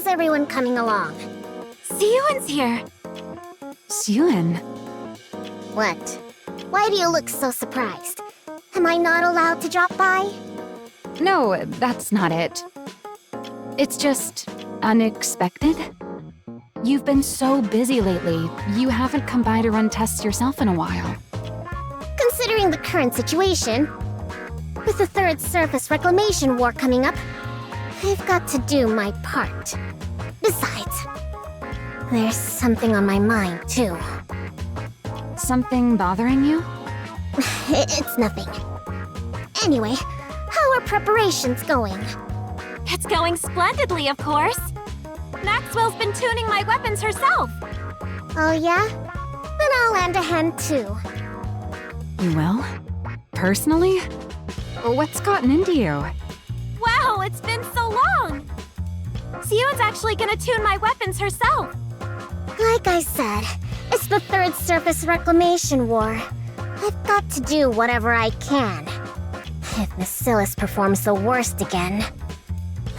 How's everyone coming along? Siyuan's here. Siyuan? What? Why do you look so surprised? Am I not allowed to drop by? No, that's not it. It's just unexpected. You've been so busy lately, you haven't come by to run tests yourself in a while. Considering the current situation, with the Third Surface Reclamation War coming up, I've got to do my part. Besides, there's something on my mind, too. Something bothering you? It's nothing. Anyway, how are preparations going? It's going splendidly, of course. Maxwell's been tuning my weapons herself. Oh yeah? Then I'll lend a hand too. You will? Personally? What's gotten into you? Wow, it's been so long! Siyuan's actually gonna tune my weapons herself. Like I said, it's the Third Surface Reclamation War. I've got to do whatever I can. If Bacillus performs the worst again,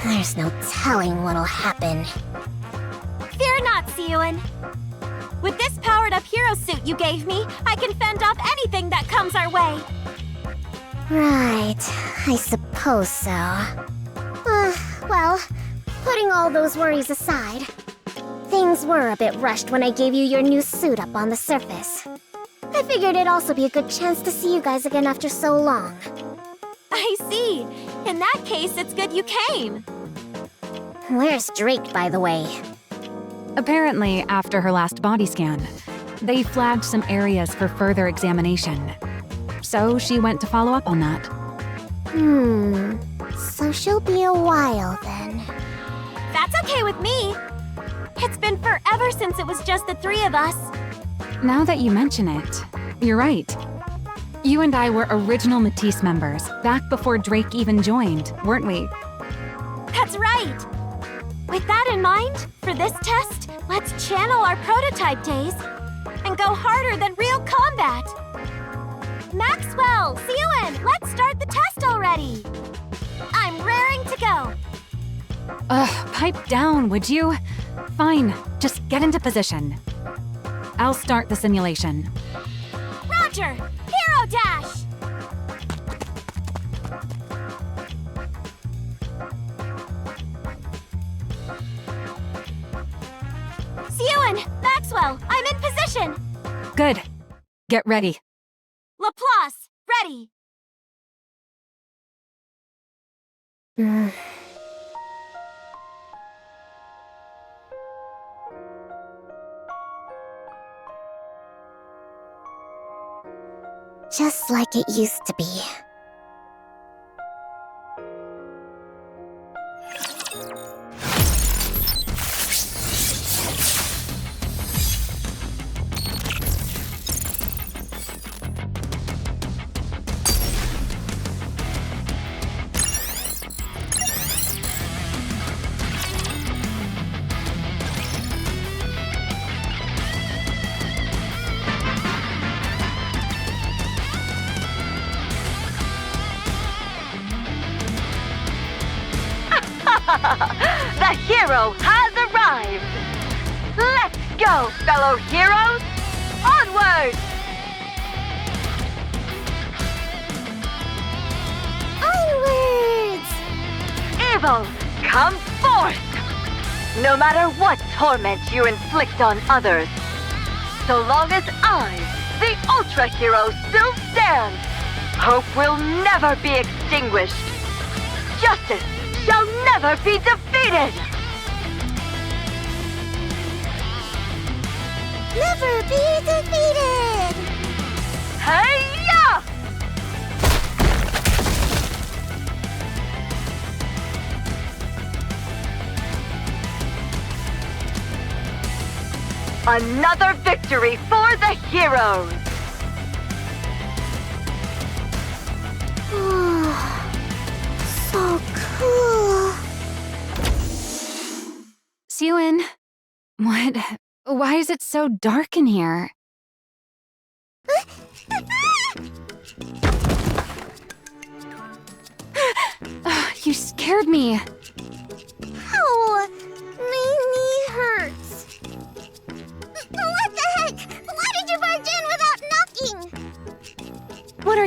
there's no telling what'll happen. Fear not, Siyuan. With this powered-up hero suit you gave me, I can fend off anything that comes our way. Right, I suppose so. Well, putting all those worries aside, things were a bit rushed when I gave you your new suit up on the surface. I figured it'd also be a good chance to see you guys again after so long. I see. In that case, it's good you came. Where's Drake, by the way? Apparently, after her last body scan, they flagged some areas for further examination. So she went to follow up on that. So she'll be a while then. That's okay with me. It's been forever since it was just the three of us. Now that you mention it, you're right. You and I were original Matisse members, back before Drake even joined, weren't we? That's right. With that in mind, for this test, let's channel our prototype days and go harder than real combat. Maxwell, Siyuan, let's start the test already. I'm raring to go. Pipe down, would you? Fine, just get into position. I'll start the simulation. Roger, Hero Dash! Siyuan, Maxwell, I'm in position. Good. Get ready. Laplace, ready. Just like it used to be. The hero has arrived! Let's go, fellow heroes! Onward! Onwards! Evil, come forth! No matter what torment you inflict on others, so long as I, the Ultra Hero, still stand, hope will never be extinguished. Justice shall never be defeated! Never be defeated! Hey-ya! Another victory for the heroes! So cool. Siyuan, what? Why is it so dark in here? You scared me. Oh, me?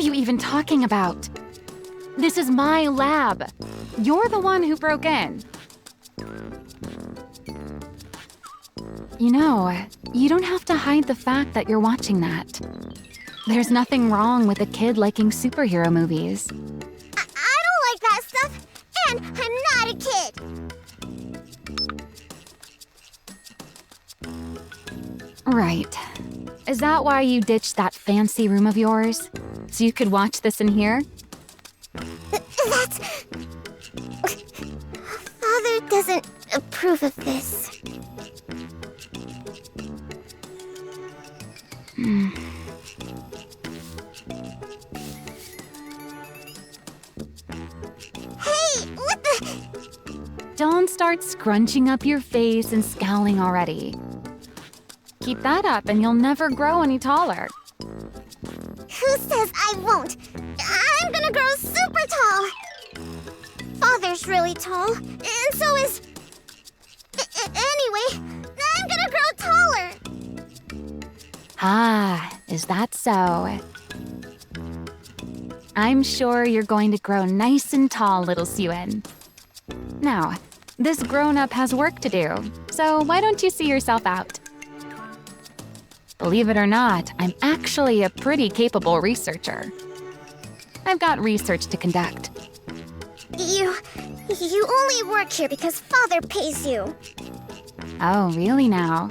you even talking about? This is my lab. You're the one who broke in. You know, you don't have to hide the fact that you're watching that. There's nothing wrong with a kid liking superhero movies. I don't like that stuff, and I'm not a kid. Right. Is that why you ditched that fancy room of yours? So you could watch this in here? That's... Father doesn't approve of this. Hey, what the... Don't start scrunching up your face and scowling already. Keep that up and you'll never grow any taller. Who says I won't? I'm gonna grow super tall. Father's really tall, and so is... Anyway, I'm gonna grow taller. Ah, is that so? I'm sure you're going to grow nice and tall, little Suen. Now, this grown-up has work to do, so why don't you see yourself out? Believe it or not, I'm actually a pretty capable researcher. I've got research to conduct. You only work here because Father pays you. Oh, really now?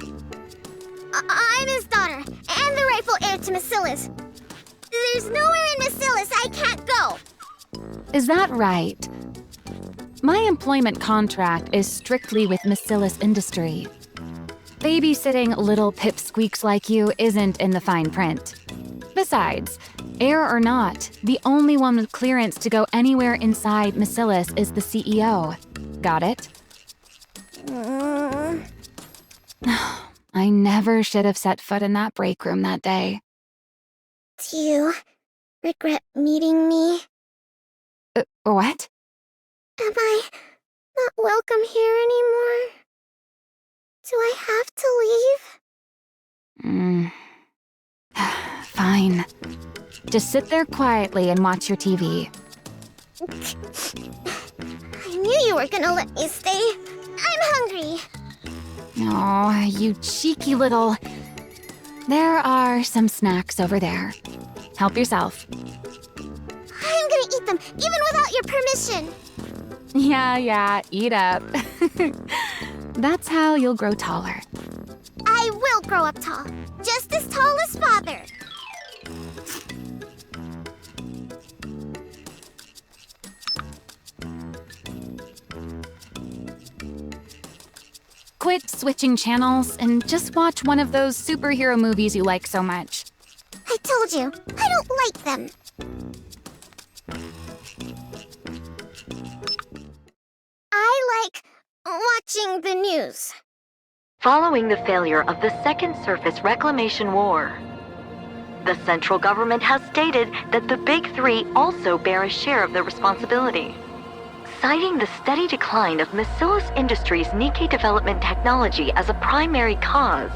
I'm his daughter, and the rightful heir to Macilis. There's nowhere in Macilis I can't go. Is that right? My employment contract is strictly with Macilis Industry. Babysitting little pipsqueaks like you isn't in the fine print. Besides, heir or not, the only one with clearance to go anywhere inside Macilis is the CEO. Got it? I never should have set foot in that break room that day. Do you regret meeting me? What? Am I not welcome here anymore? Do I have to leave? Fine. Just sit there quietly and watch your TV. I knew you were gonna let me stay. I'm hungry. Oh, you cheeky little... There are some snacks over there. Help yourself. I'm gonna eat them, even without your permission. Yeah, eat up. That's how you'll grow taller. I will grow up tall, just as tall as Father. Quit switching channels and just watch one of those superhero movies you like so much. I told you, I don't like them. I like watching the news. Following the failure of the Second Surface Reclamation War, the central government has stated that the Big Three also bear a share of the responsibility. Citing the steady decline of Macilis Industries' NIKKE development technology as a primary cause,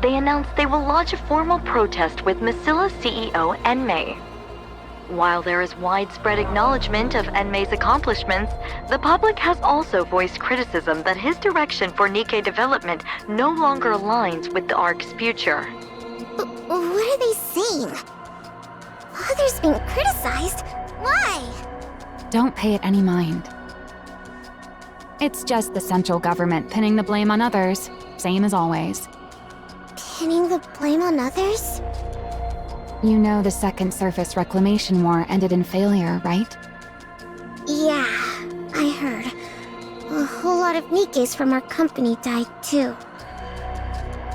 they announced they will launch a formal protest with Macilis CEO Enmei. While there is widespread acknowledgement of Enmei's accomplishments, the public has also voiced criticism that his direction for NIKKE development no longer aligns with the ARC's future. What are they saying? Father's being criticized? Why? Don't pay it any mind. It's just the central government pinning the blame on others, same as always. Pinning the blame on others? You know the Second Surface Reclamation War ended in failure, right? Yeah, I heard. A whole lot of NIKKEs from our company died too.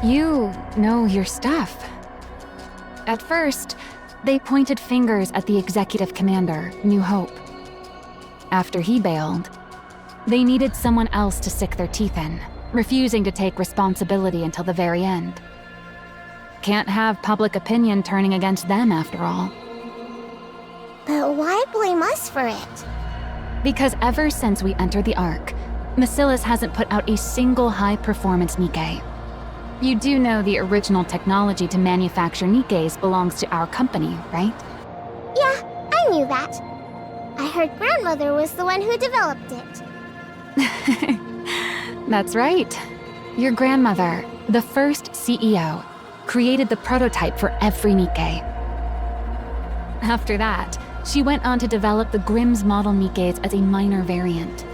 You know your stuff. At first, they pointed fingers at the executive commander, New Hope. After he bailed, they needed someone else to stick their teeth in, refusing to take responsibility until the very end. Can't have public opinion turning against them after all. But why blame us for it? Because ever since we entered the Ark, Macilis hasn't put out a single high-performance NIKKE. You do know the original technology to manufacture NIKKEs belongs to our company, right? Yeah, that. I heard Grandmother was the one who developed it. That's right. Your grandmother, the first CEO, created the prototype for every NIKKE. After that, she went on to develop the Grimm's model NIKKEs as a minor variant.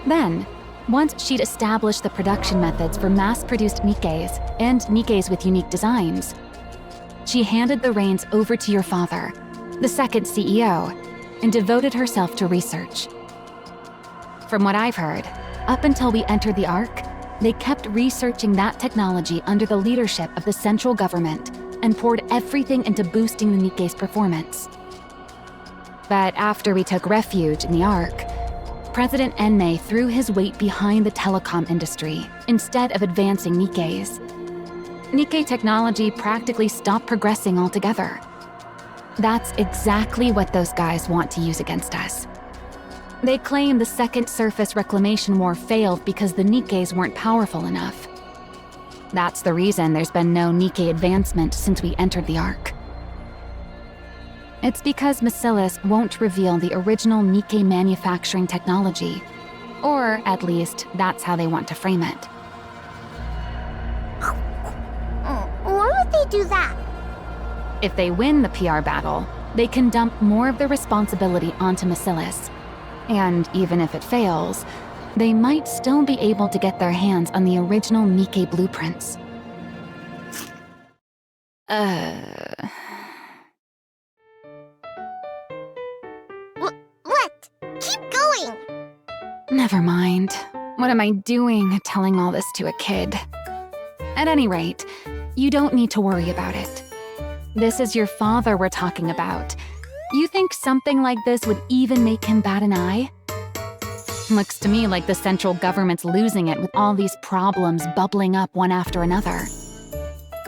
Then, once she'd established the production methods for mass-produced NIKKEs and NIKKEs with unique designs, she handed the reins over to your father, the second CEO, and devoted herself to research. From what I've heard, up until we entered the Ark, they kept researching that technology under the leadership of the central government and poured everything into boosting the NIKKE's performance. But after we took refuge in the Ark, President Enmei threw his weight behind the telecom industry instead of advancing NIKKEs. NIKKE technology practically stopped progressing altogether. That's exactly what those guys want to use against us. They claim the Second Surface Reclamation War failed because the NIKKEs weren't powerful enough. That's the reason there's been no NIKKE advancement since we entered the Ark. It's because Bacillus won't reveal the original NIKKE manufacturing technology. Or, at least, that's how they want to frame it. Why would they do that? If they win the PR battle, they can dump more of the responsibility onto Bacillus. And even if it fails, they might still be able to get their hands on the original NIKKE blueprints. What? Keep going! Never mind. What am I doing telling all this to a kid? At any rate, you don't need to worry about it. This is your father we're talking about. You think something like this would even make him bat an eye? Looks to me like the central government's losing it with all these problems bubbling up one after another.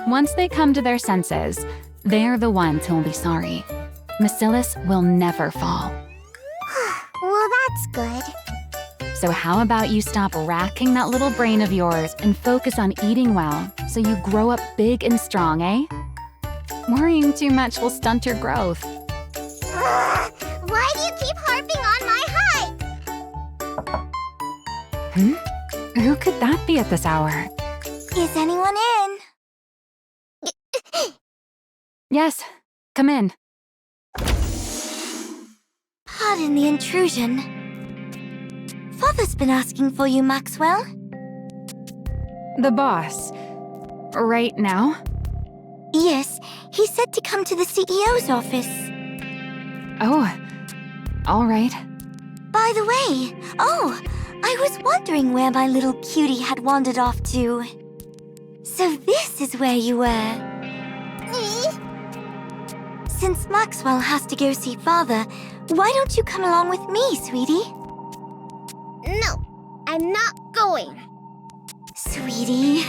Once they come to their senses, they're the ones who will be sorry. Bacillus will never fall. Well, that's good. So how about you stop racking that little brain of yours and focus on eating well so you grow up big and strong, eh? Worrying too much will stunt your growth. Why do you keep harping on my height? Who could that be at this hour? Is anyone in? Yes, come in. Pardon the intrusion. Father's been asking for you, Maxwell. The boss. Right now? Yes, he said to come to the CEO's office. Oh, all right. By the way, I was wondering where my little cutie had wandered off to. So this is where you were. Since Maxwell has to go see Father, why don't you come along with me, sweetie? No, I'm not going. Sweetie,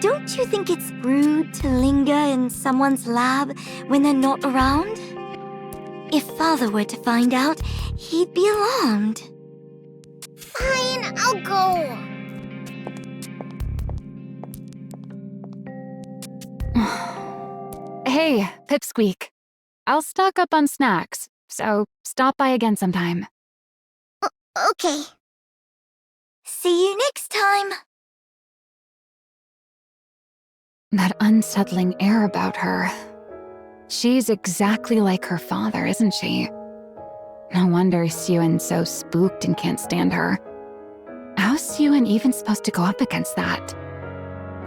don't you think it's rude to linger in someone's lab when they're not around? If Father were to find out, he'd be alarmed. Fine, I'll go. Hey, Pipsqueak. I'll stock up on snacks, so stop by again sometime. Okay. See you next time. That unsettling air about her. She's exactly like her father, isn't she? No wonder Suyun's so spooked and can't stand her. How's Suyun even supposed to go up against that?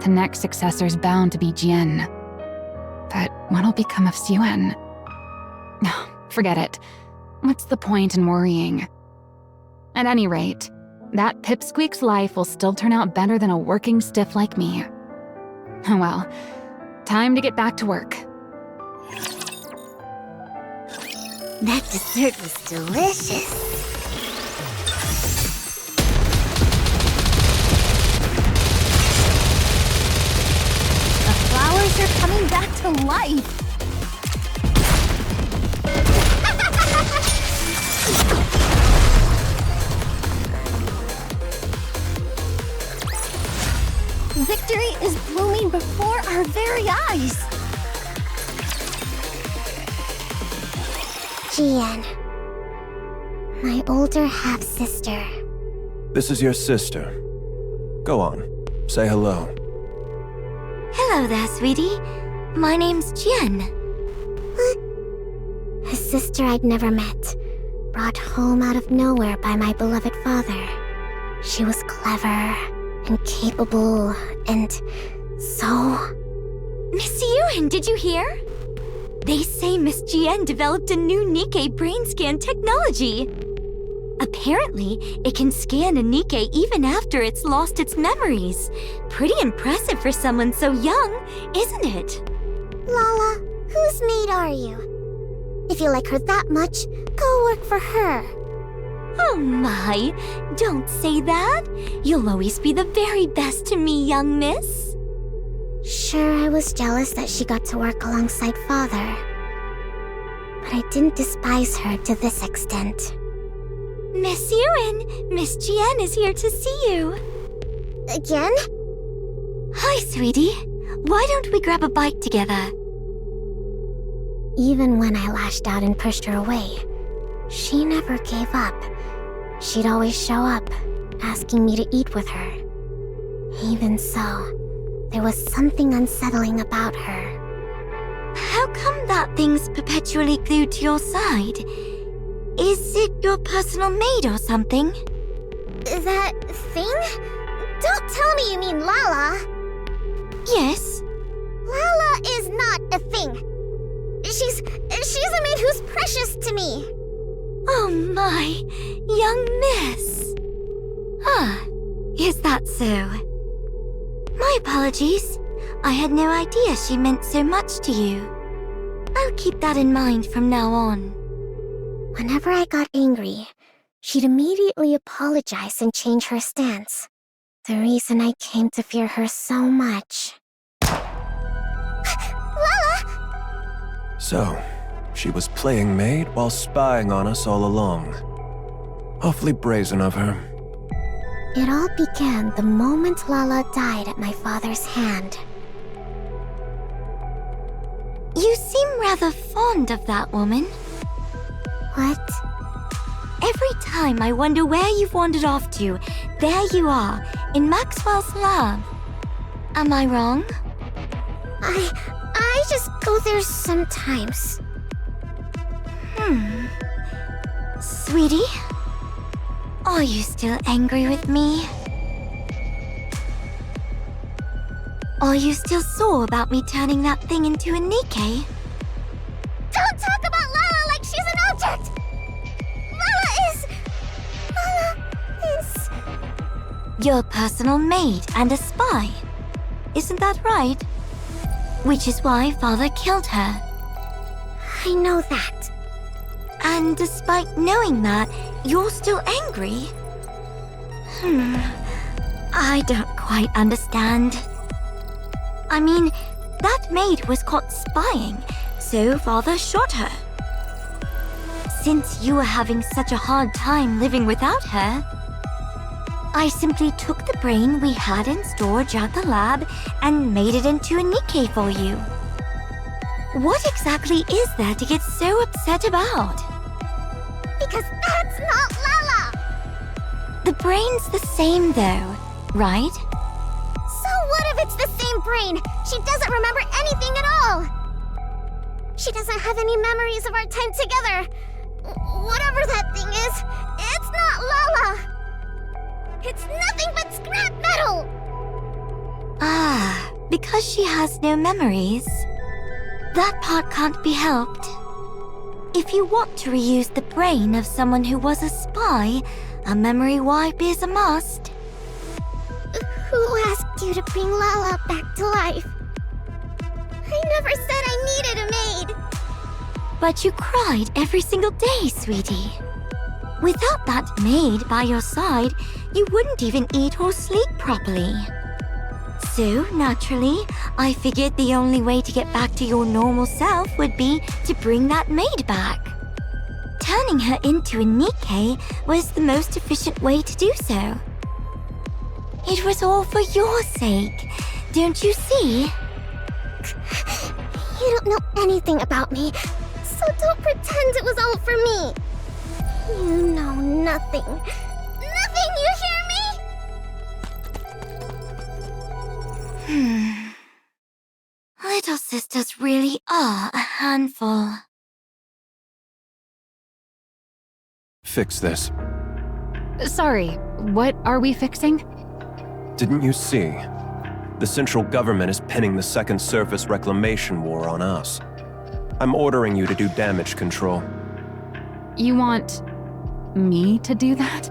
The next successor's bound to be Jian. But what'll become of Suyun? Forget it. What's the point in worrying? At any rate, that Pipsqueak's life will still turn out better than a working stiff like me. Well, time to get back to work. That dessert was delicious. The flowers are coming back to life. Victory is blooming before our very eyes. Jian. My older half-sister. This is your sister. Go on, say hello. Hello there, sweetie. My name's Jen. A sister I'd never met, brought home out of nowhere by my beloved father. She was clever and capable and so... Miss Yuen, did you hear? They say Miss Jian developed a new NIKKE brain scan technology. Apparently, it can scan a NIKKE even after it's lost its memories. Pretty impressive for someone so young, isn't it? Lala, whose maid are you? If you like her that much, go work for her. Oh my, don't say that. You'll always be the very best to me, young miss. Sure, I was jealous that she got to work alongside father. But I didn't despise her to this extent. Miss Yuen, Miss Jian is here to see you. Again? Hi, sweetie. Why don't we grab a bite together? Even when I lashed out and pushed her away, she never gave up. She'd always show up, asking me to eat with her. Even so, there was something unsettling about her. How come that thing's perpetually glued to your side? Is it your personal maid or something? That thing? Don't tell me you mean Lala. Yes. Lala is not a thing. She's a maid who's precious to me. Oh my, young miss. Ah, is that so? My apologies. I had no idea she meant so much to you. I'll keep that in mind from now on. Whenever I got angry, she'd immediately apologize and change her stance. The reason I came to fear her so much. Lala! So, she was playing maid while spying on us all along. Awfully brazen of her. It all began the moment Lala died at my father's hand. You seem rather fond of that woman. What? Every time I wonder where you've wandered off to, there you are, in Maxwell's lab. Am I wrong? I just go there sometimes. Sweetie? Are you still angry with me? Are you still sore about me turning that thing into a NIKKE? Don't talk about Lala like she's an object! Lala is... Your personal maid and a spy. Isn't that right? Which is why Father killed her. I know that. And despite knowing that, you're still angry? I don't quite understand. I mean, that maid was caught spying, so Father shot her. Since you were having such a hard time living without her, I simply took the brain we had in storage at the lab and made it into a NIKKE for you. What exactly is there to get so upset about? Because that's not Lala! The brain's the same though, right? So what if it's the same brain? She doesn't remember anything at all! She doesn't have any memories of our time together. Whatever that thing is, it's not Lala! It's nothing but scrap metal! Ah, because she has no memories. That part can't be helped. If you want to reuse the brain of someone who was a spy, a memory wipe is a must. Who asked you to bring Lala back to life? I never said I needed a maid. But you cried every single day, sweetie. Without that maid by your side, you wouldn't even eat or sleep properly. So, naturally, I figured the only way to get back to your normal self would be to bring that maid back. Turning her into a NIKKE was the most efficient way to do so. It was all for your sake, don't you see? You don't know anything about me, so Oh, don't pretend it was all for me. You know nothing. Nothing, you hear me? Little sisters really are a handful. Fix this. Sorry, what are we fixing? Didn't you see? The central government is pinning the Second Surface Reclamation War on us. I'm ordering you to do damage control. You want me to do that?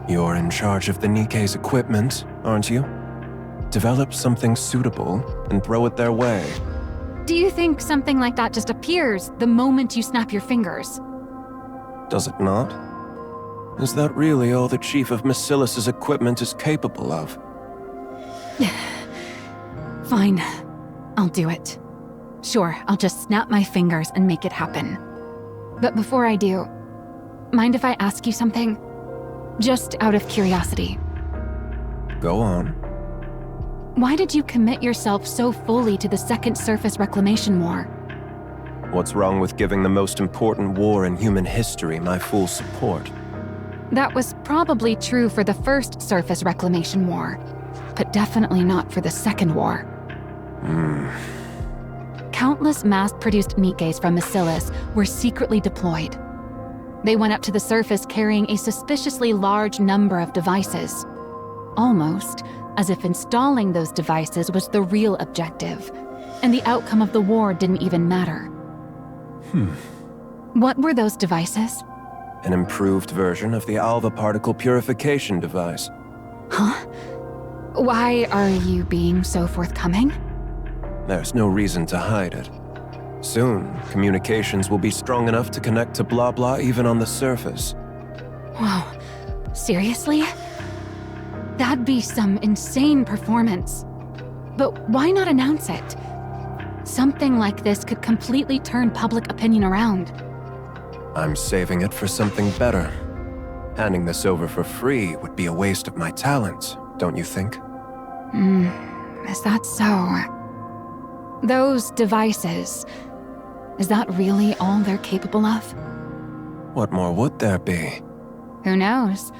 You're in charge of the NIKKE's equipment, aren't you? Develop something suitable and throw it their way. Do you think something like that just appears the moment you snap your fingers? Does it not? Is that really all the Chief of Massilis's equipment is capable of? Fine, I'll do it. Sure, I'll just snap my fingers and make it happen. But before I do, mind if I ask you something? Just out of curiosity. Go on. Why did you commit yourself so fully to the Second Surface Reclamation War? What's wrong with giving the most important war in human history my full support? That was probably true for the First Surface Reclamation War, but definitely not for the Second War. Countless mass-produced NIKKEs from Massilis were secretly deployed. They went up to the surface carrying a suspiciously large number of devices. Almost as if installing those devices was the real objective, and the outcome of the war didn't even matter. What were those devices? An improved version of the Alva particle purification device. Huh? Why are you being so forthcoming? There's no reason to hide it. Soon, communications will be strong enough to connect to blah blah even on the surface. Wow, seriously? That'd be some insane performance. But why not announce it? Something like this could completely turn public opinion around. I'm saving it for something better. Handing this over for free would be a waste of my talent, don't you think? Is that so? Those devices, is that really all they're capable of? What more would there be? Who knows?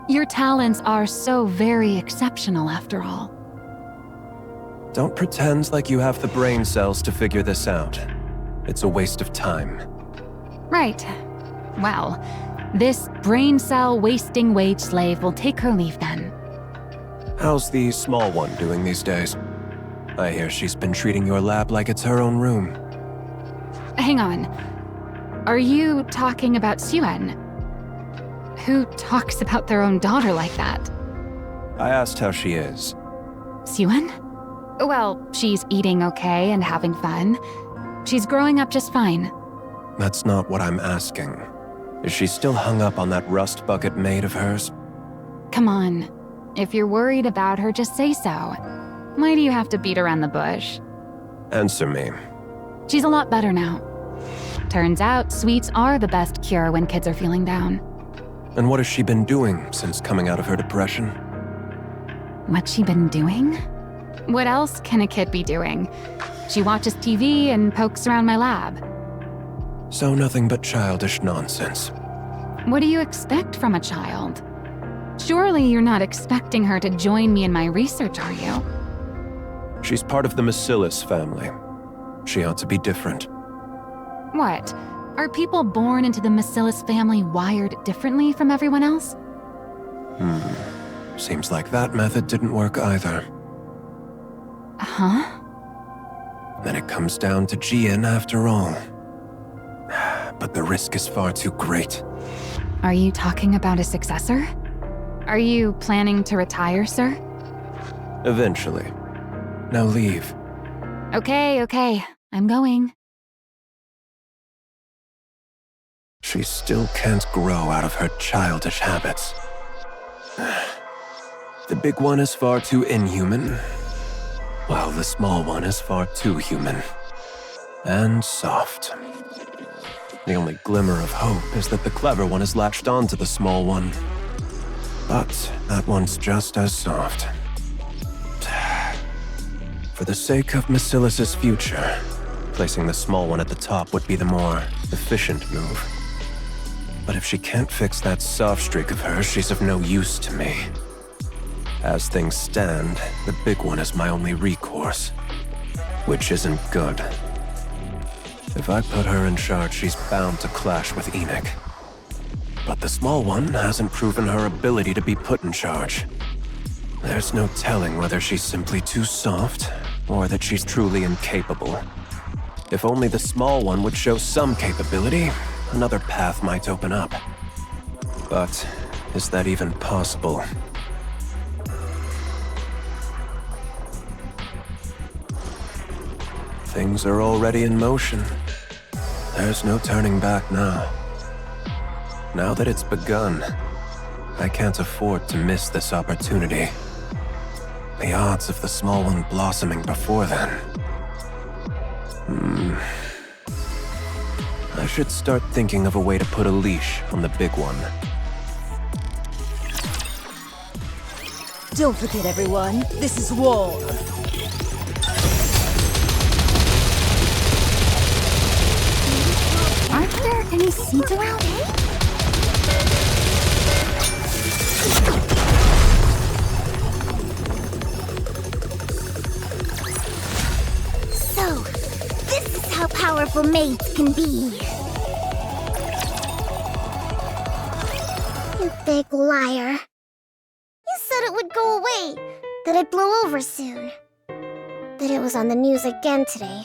Your talents are so very exceptional after all. Don't pretend like you have the brain cells to figure this out. It's a waste of time. Right. Well, this brain cell wasting wage slave will take her leave then. How's the small one doing these days? I hear she's been treating your lab like it's her own room. Hang on. Are you talking about Suen? Who talks about their own daughter like that? I asked how she is. Suen? Well, she's eating okay and having fun. She's growing up just fine. That's not what I'm asking. Is she still hung up on that rust bucket maid of hers? Come on. If you're worried about her, just say so. Why do you have to beat around the bush? Answer me. She's a lot better now. Turns out sweets are the best cure when kids are feeling down. And what has she been doing since coming out of her depression? What's she been doing? What else can a kid be doing? She watches TV and pokes around my lab. So nothing but childish nonsense. What do you expect from a child? Surely you're not expecting her to join me in my research, are you? She's part of the Massilis family. She ought to be different. What? Are people born into the Massilis family wired differently from everyone else? Seems like that method didn't work either. Huh? Then it comes down to Jian after all. But the risk is far too great. Are you talking about a successor? Are you planning to retire, sir? Eventually. Now leave. Okay. I'm going. She still can't grow out of her childish habits. The big one is far too inhuman, while the small one is far too human. And soft. The only glimmer of hope is that the clever one has latched onto the small one. But that one's just as soft. For the sake of Massilis's future, placing the small one at the top would be the more efficient move. But if she can't fix that soft streak of hers, she's of no use to me. As things stand, the big one is my only recourse, which isn't good. If I put her in charge, she's bound to clash with NIKKE. But the small one hasn't proven her ability to be put in charge. There's no telling whether she's simply too soft, or that she's truly incapable. If only the small one would show some capability, another path might open up. But is that even possible? Things are already in motion. There's no turning back now. Now that it's begun, I can't afford to miss this opportunity. The odds of the small one blossoming before then. I should start thinking of a way to put a leash on the big one. Don't forget, everyone, this is war. Aren't there any seeds around? So, this is how powerful maids can be. You big liar. You said it would go away, that it blew over soon. That it was on the news again today.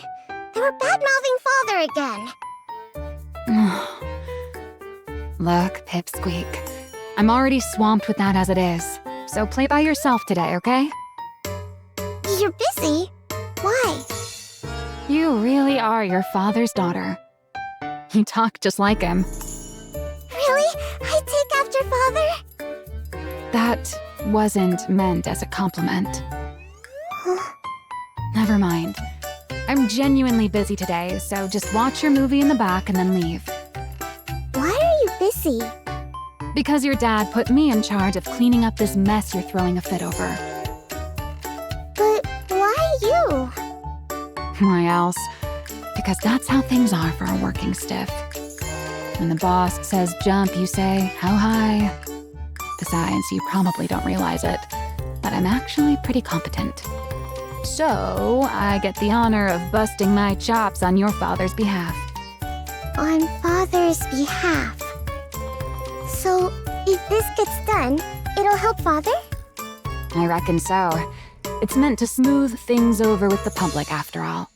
They were bad-mouthing Father again. Look, Pipsqueak. I'm already swamped with that as it is. So play by yourself today, okay? You're busy? Why? You really are your father's daughter. You talk just like him. Really? I take after Father? That wasn't meant as a compliment. Never mind. I'm genuinely busy today, so just watch your movie in the back and then leave. Why are you busy? Because your dad put me in charge of cleaning up this mess you're throwing a fit over. But why you? Why else? Because that's how things are for a working stiff. When the boss says jump, you say, how high? Besides, you probably don't realize it, but I'm actually pretty competent. So, I get the honor of busting my chops on your father's behalf. On Father's behalf. So, if this gets done, it'll help Father? I reckon so. It's meant to smooth things over with the public, after all.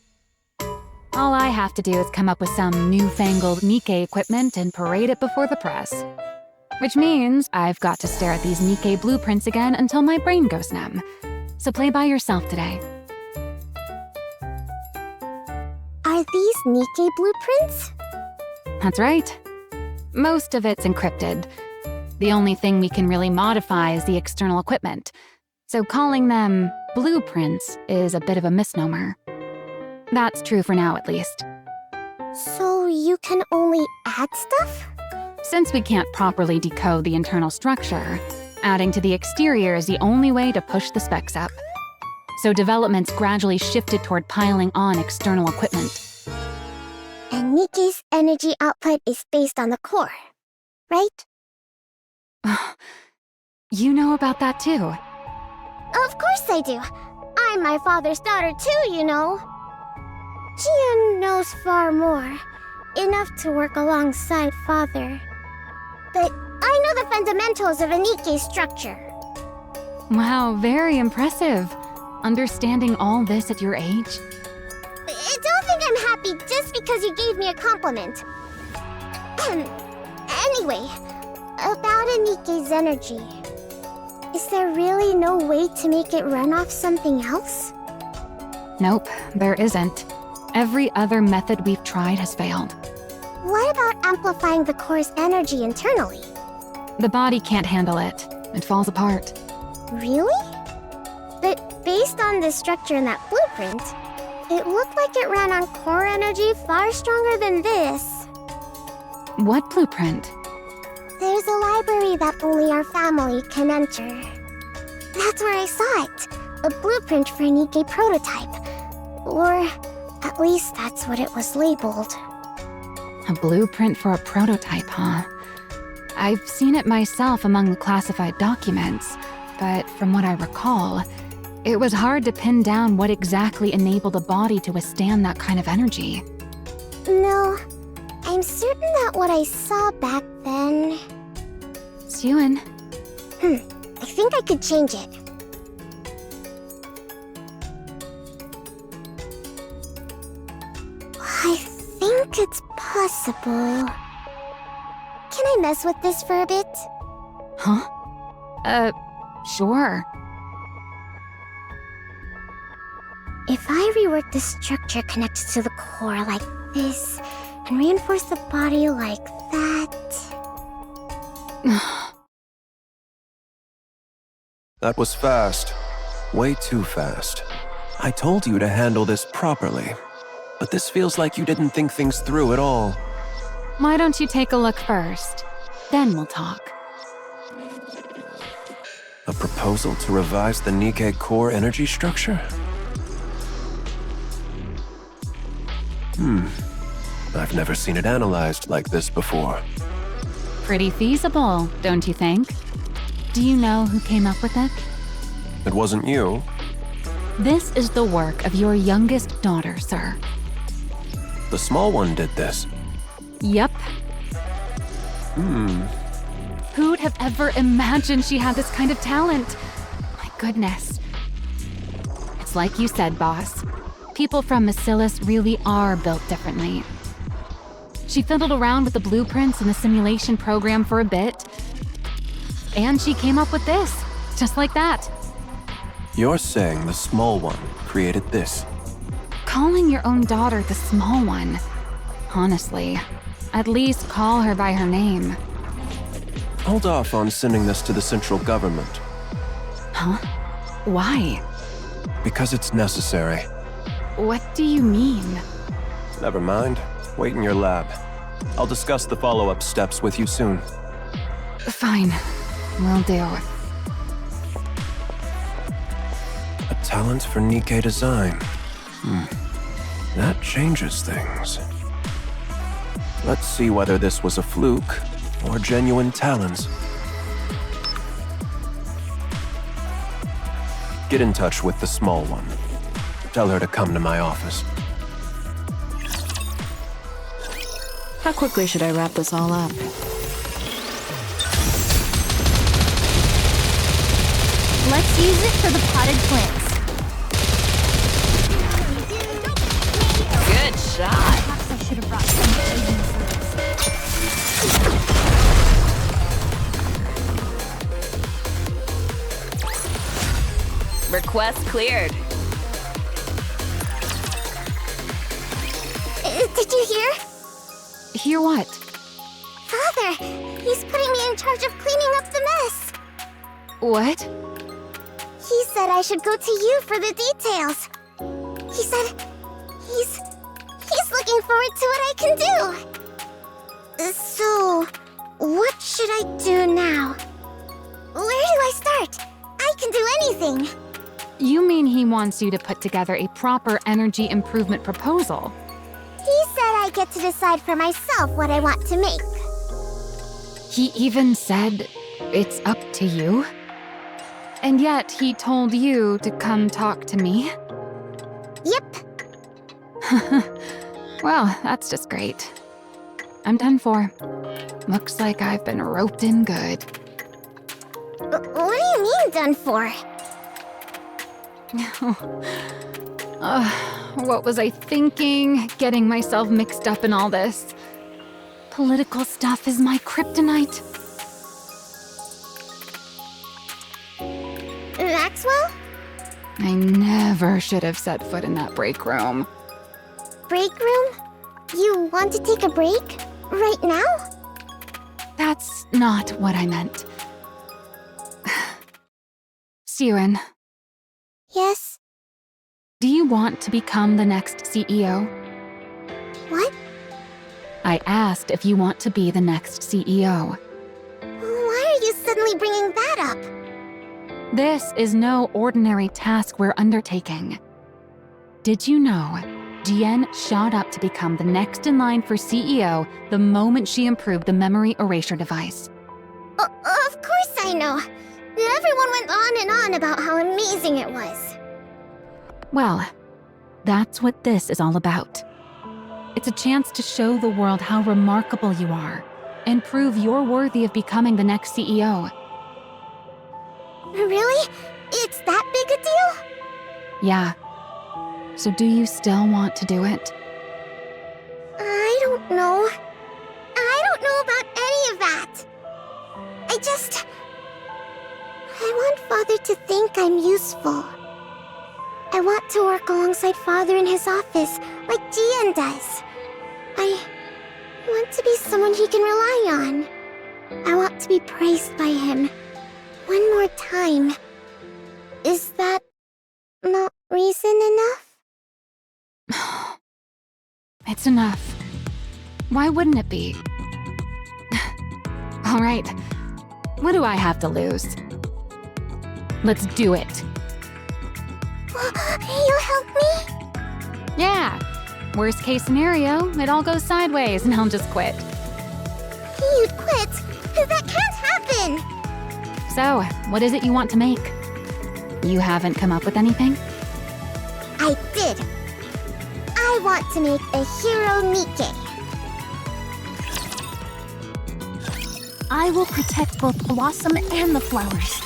All I have to do is come up with some newfangled NIKKE equipment and parade it before the press. Which means I've got to stare at these NIKKE blueprints again until my brain goes numb. So play by yourself today. Are these NIKKE blueprints? That's right. Most of it's encrypted. The only thing we can really modify is the external equipment. So calling them blueprints is a bit of a misnomer. That's true for now, at least. So you can only add stuff? Since we can't properly decode the internal structure, adding to the exterior is the only way to push the specs up. So development's gradually shifted toward piling on external equipment. And NIKKE's energy output is based on the core, right? You know about that too. Of course I do. I'm my father's daughter too, you know. Gian knows far more. Enough to work alongside Father. But I know the fundamentals of a NIKKE structure. Wow, very impressive. Understanding all this at your age? Don't think I'm happy just because you gave me a compliment. Anyway, about a NIKKE's energy. Is there really no way to make it run off something else? Nope, there isn't. Every other method we've tried has failed. What about amplifying the core's energy internally? The body can't handle it. It falls apart. Really? But based on the structure in that blueprint, it looked like it ran on core energy far stronger than this. What blueprint? There's a library that only our family can enter. That's where I saw it. A blueprint for a NIKKE prototype. Or At least that's what it was labeled. A blueprint for a prototype, huh? I've seen it myself among the classified documents, but from what I recall, it was hard to pin down what exactly enabled a body to withstand that kind of energy. No, I'm certain that what I saw back then... Suen, I think I could change it. I think it's possible. Can I mess with this for a bit? huh? Sure. If I rework the structure connected to the core like this, and reinforce the body like that... That was fast. Way too fast. I told you to handle this properly. But this feels like you didn't think things through at all. Why don't you take a look first? Then we'll talk. A proposal to revise the NIKKE core energy structure? I've never seen it analyzed like this before. Pretty feasible, don't you think? Do you know who came up with it? It wasn't you. This is the work of your youngest daughter, sir. The small one did this. Yep. Who'd have ever imagined she had this kind of talent? My goodness. It's like you said, boss. People from Bacillus really are built differently. She fiddled around with the blueprints and the simulation program for a bit, and she came up with this, just like that. You're saying the small one created this? Calling your own daughter the small one. Honestly, at least call her by her name. Hold off on sending this to the central government. Huh? Why? Because it's necessary. What do you mean? Never mind. Wait in your lab. I'll discuss the follow-up steps with you soon. Fine. Will do. A talent for NIKKE design. That changes things. Let's see whether this was a fluke or genuine talents. Get in touch with the small one. Tell her to come to my office. How quickly should I wrap this all up? Let's use it for the potted plants. Good shot! Perhaps I should have brought some poison for this. Request cleared. Did you hear? Hear what? Father, he's putting me in charge of cleaning up the mess. What? He said I should go to you for the details. He said he's looking forward to what I can do. So, what should I do now? Where do I start? I can do anything. You mean he wants you to put together a proper energy improvement proposal? He said I get to decide for myself what I want to make. He even said it's up to you? And yet he told you to come talk to me? Yep. Well, that's just great. I'm done for. Looks like I've been roped in good. What do you mean done for? What was I thinking? Getting myself mixed up in all this. Political stuff is my kryptonite. Maxwell? I never should have set foot in that break room. Break room? You want to take a break? Right now? That's not what I meant. Suen, Yes. do you want to become the next CEO? What? I asked if you want to be the next CEO. Why are you suddenly bringing that up? This is no ordinary task we're undertaking. Did you know Jian shot up to become the next in line for CEO the moment she improved the memory erasure device. Of course I know. Everyone went on and on about how amazing it was. Well, that's what this is all about. It's a chance to show the world how remarkable you are and prove you're worthy of becoming the next CEO. Really? It's that big a deal? Yeah. So do you still want to do it? I don't know. I don't know about any of that. I want Father to think I'm useful. I want to work alongside Father in his office, like Jian does. I want to be someone he can rely on. I want to be praised by him. One more time. Is that not reason enough? It's enough. Why wouldn't it be? All right. What do I have to lose? Let's do it. You'll help me? Yeah. Worst case scenario, it all goes sideways and I'll just quit. You'd quit? That can't happen! So, what is it you want to make? You haven't come up with anything? I did. I want to make a hero NIKKE. I will protect both Blossom and the flowers.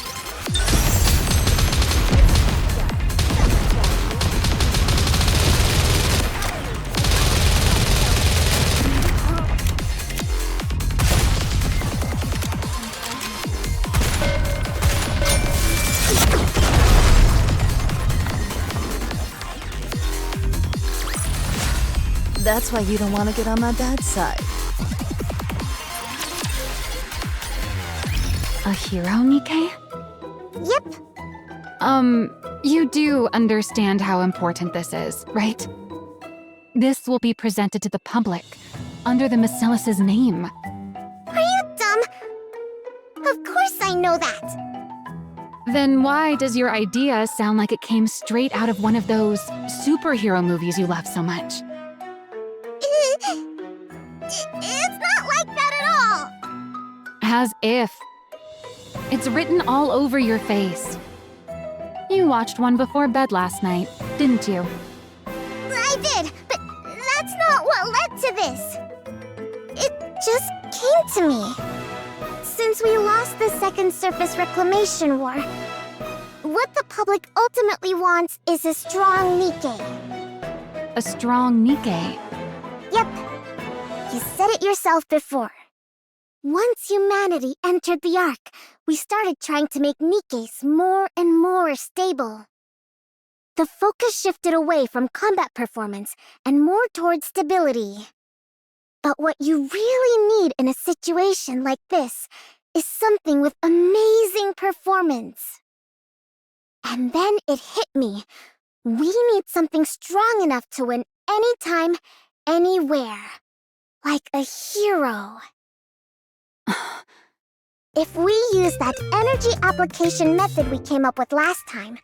That's why you don't want to get on my bad side. A hero, NIKKE? Yep. You do understand how important this is, right? This will be presented to the public, under the Bacillus's name. Are you dumb? Of course I know that. Then why does your idea sound like it came straight out of one of those superhero movies you love so much? It's not like that at all. As if. It's written all over your face. You watched one before bed last night, didn't you? I did, but that's not what led to this. It just came to me. Since we lost the Second Surface Reclamation War, what the public ultimately wants is a strong NIKKE. A strong NIKKE. Yep. You said it yourself before. Once humanity entered the Ark, we started trying to make NIKKEs more and more stable. The focus shifted away from combat performance and more towards stability. But what you really need in a situation like this is something with amazing performance. And then it hit me. We need something strong enough to win anytime, anywhere. Like a hero. If we use that energy application method we came up with last time,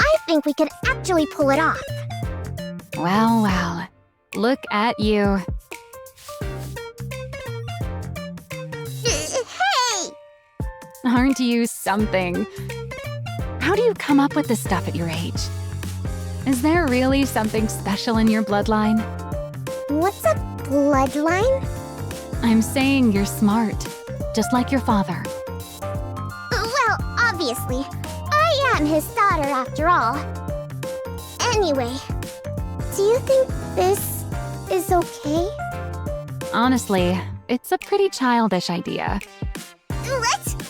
I think we could actually pull it off. Well, well. Look at you. Hey! Aren't you something? How do you come up with this stuff at your age? Is there really something special in your bloodline? What's a bloodline? I'm saying you're smart, just like your father. Well, obviously. I am his daughter after all. Anyway, do you think this is okay? Honestly, it's a pretty childish idea. What?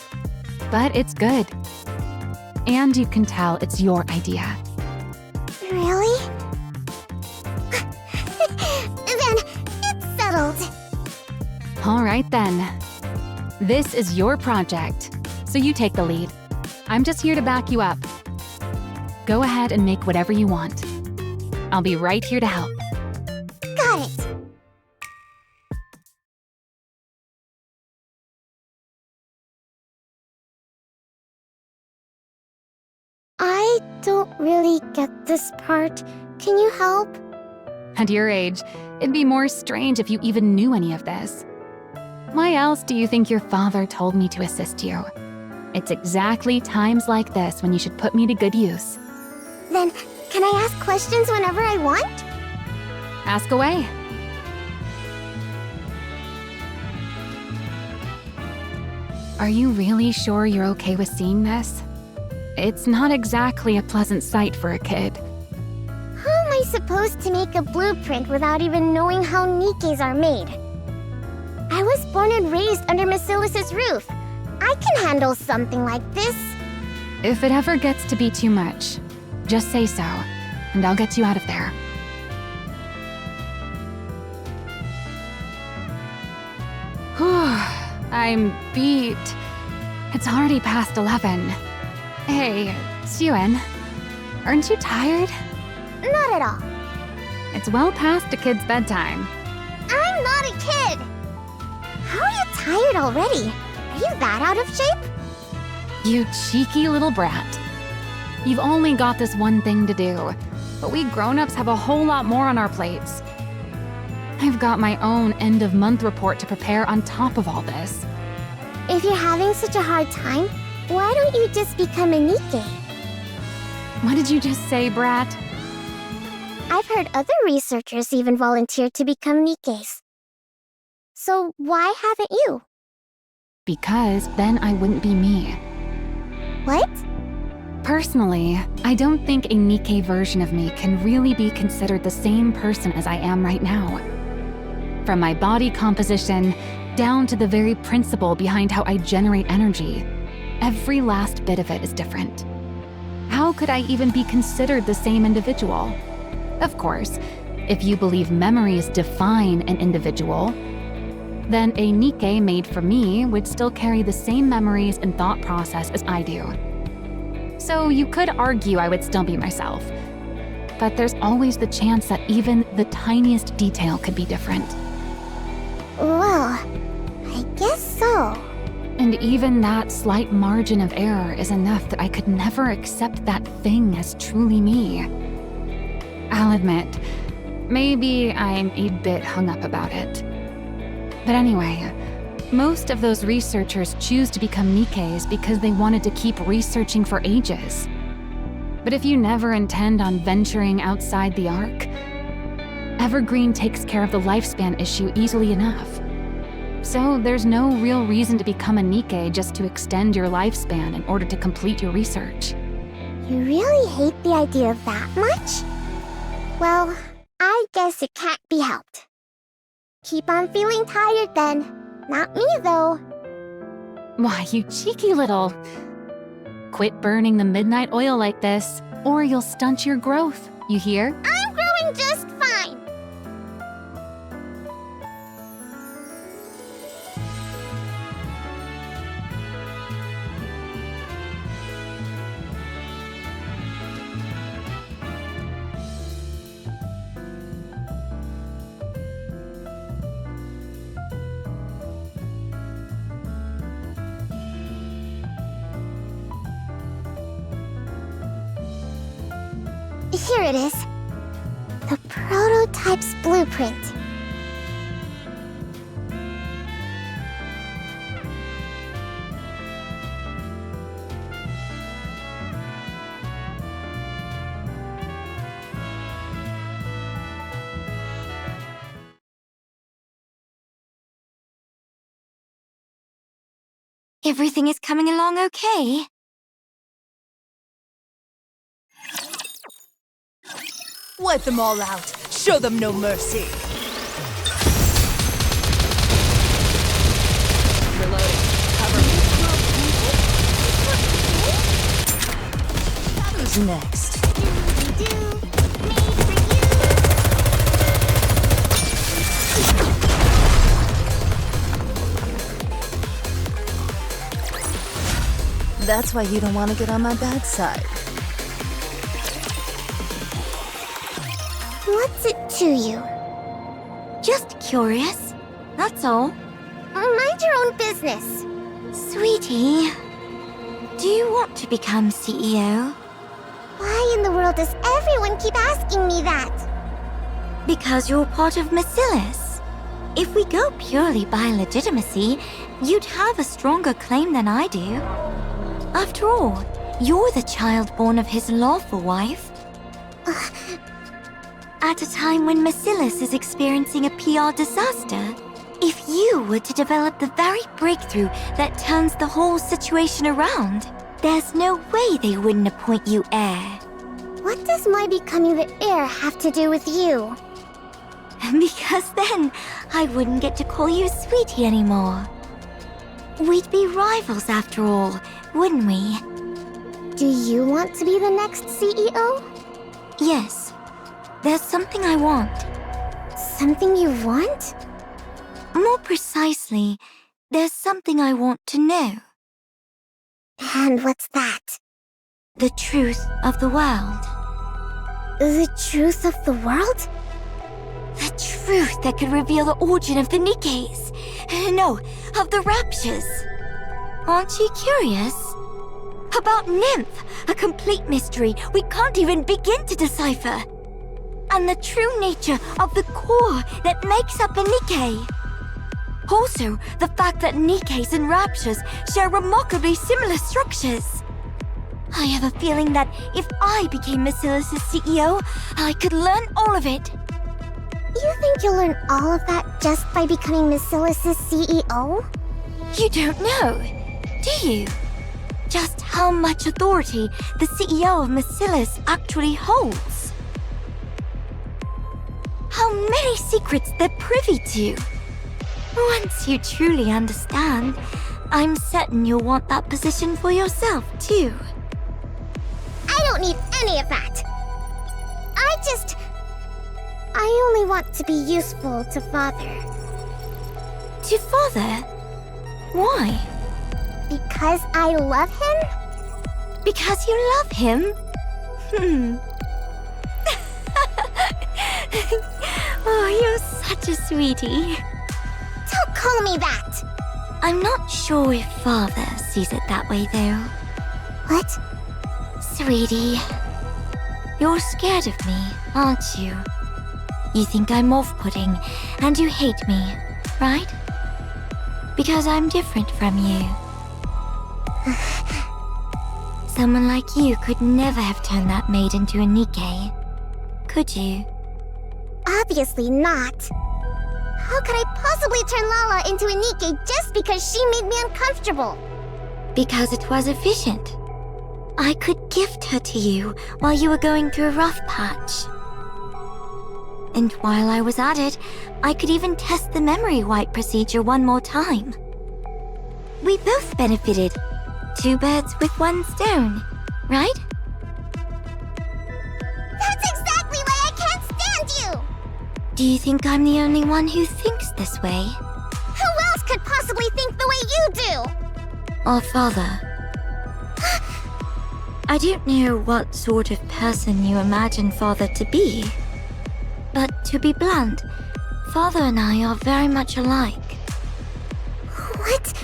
But it's good. And you can tell it's your idea. Really? Then it's settled. All right then. This is your project, so you take the lead. I'm just here to back you up. Go ahead and make whatever you want. I'll be right here to help. Got it. I don't really get this part. Can you help? At your age, it'd be more strange if you even knew any of this. Why else do you think your father told me to assist you? It's exactly times like this when you should put me to good use. Then, can I ask questions whenever I want? Ask away. Are you really sure you're okay with seeing this? It's not exactly a pleasant sight for a kid. How am I supposed to make a blueprint without even knowing how Nikkes are made? I was born and raised under Basilis's roof. I can handle something like this. If it ever gets to be too much, just say so, and I'll get you out of there. Whew, I'm beat. It's already past 11. Hey, Suen, aren't you tired? Not at all. It's well past a kid's bedtime. I'm not a kid! How are you tired already? Are you that out of shape? You cheeky little brat. You've only got this one thing to do, but we grown-ups have a whole lot more on our plates. I've got my own end-of-month report to prepare on top of all this. If you're having such a hard time, why don't you just become a Nikke? What did you just say, brat? I've heard other researchers even volunteer to become Nikkes. So why haven't you? Because then I wouldn't be me. What? Personally, I don't think a Nikke version of me can really be considered the same person as I am right now. From my body composition, down to the very principle behind how I generate energy, every last bit of it is different. How could I even be considered the same individual? Of course, if you believe memories define an individual, then a Nikke made for me would still carry the same memories and thought process as I do. So you could argue I would still be myself, but there's always the chance that even the tiniest detail could be different. Well, I guess so. And even that slight margin of error is enough that I could never accept that thing as truly me. I'll admit, maybe I'm a bit hung up about it. But anyway, most of those researchers choose to become Nikkes because they wanted to keep researching for ages. But if you never intend on venturing outside the arc, Evergreen takes care of the lifespan issue easily enough. So there's no real reason to become a Nikke just to extend your lifespan in order to complete your research. You really hate the idea of that much? Well, I guess it can't be helped. Keep on feeling tired then. Not me, though. Why, you cheeky little... Quit burning the midnight oil like this, or you'll stunt your growth, you hear? I'm growing just fine. Here it is. The prototype's blueprint. Everything is coming along okay? Wipe them all out. Show them no mercy. Reloading. Cover me. Who's next? That's why you don't want to get on my bad side. What's it to you? Just curious. That's all. Mind your own business. Sweetie, do you want to become CEO? Why in the world does everyone keep asking me that? Because you're part of Macillus. If we go purely by legitimacy, you'd have a stronger claim than I do. After all, you're the child born of his lawful wife. At a time when Macillus is experiencing a PR disaster, if you were to develop the very breakthrough that turns the whole situation around, there's no way they wouldn't appoint you heir. What does my becoming the heir have to do with you? Because then I wouldn't get to call you sweetie anymore. We'd be rivals after all, wouldn't we? Do you want to be the next CEO? Yes. There's something I want. Something you want? More precisely, there's something I want to know. And what's that? The truth of the world. The truth of the world? The truth that could reveal the origin of the NIKKEs. No, of the Raptures. Aren't you curious? About Nymph, a complete mystery we can't even begin to decipher. And the true nature of the core that makes up a NIKKE. Also, the fact that NIKKEs and Raptures share remarkably similar structures. I have a feeling that if I became Macillus' CEO, I could learn all of it. You think you'll learn all of that just by becoming Macillus' CEO? You don't know, do you? Just how much authority the CEO of Macillus actually holds. How many secrets they're privy to. Once you truly understand, I'm certain you'll want that position for yourself, too. I don't need any of that. I only want to be useful to Father. To Father? Why? Because I love him? Because you love him? Oh, you're such a sweetie. Don't call me that! I'm not sure if Father sees it that way, though. What? Sweetie, you're scared of me, aren't you? You think I'm off-putting, and you hate me, right? Because I'm different from you. Someone like you could never have turned that maid into a NIKKE, could you? Obviously not. How could I possibly turn Lala into a NIKKE just because she made me uncomfortable? Because it was efficient. I could gift her to you while you were going through a rough patch. And while I was at it, I could even test the memory wipe procedure one more time. We both benefited. 2 birds with 1 stone, right? That's exactly why I can't stand you! Do you think I'm the only one who thinks this way? Who else could possibly think the way you do? Or Father? I don't know what sort of person you imagine Father to be. But to be blunt, Father and I are very much alike. What?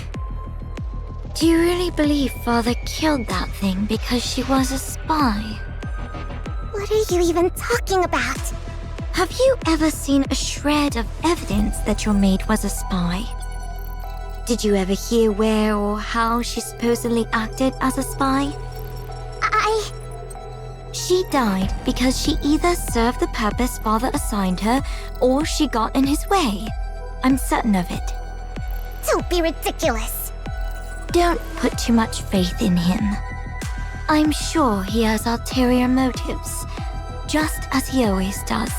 Do you really believe Father killed that thing because she was a spy? What are you even talking about? Have you ever seen a shred of evidence that your maid was a spy? Did you ever hear where or how she supposedly acted as a spy? She died because she either served the purpose Father assigned her, or she got in his way. I'm certain of it. Don't be ridiculous. Don't put too much faith in him. I'm sure he has ulterior motives, just as he always does.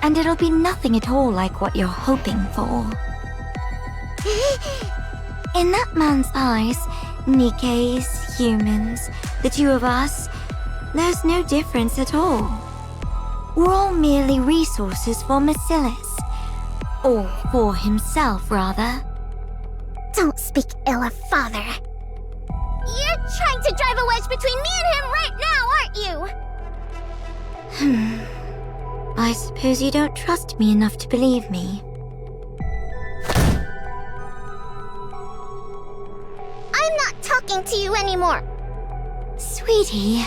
And it'll be nothing at all like what you're hoping for. In that man's eyes, NIKKEs, humans, the 2 of us, there's no difference at all. We're all merely resources for Macillus. Or for himself, rather. Don't speak ill of Father. You're trying to drive a wedge between me and him right now, aren't you? I suppose you don't trust me enough to believe me. I'm not talking to you anymore. Sweetie,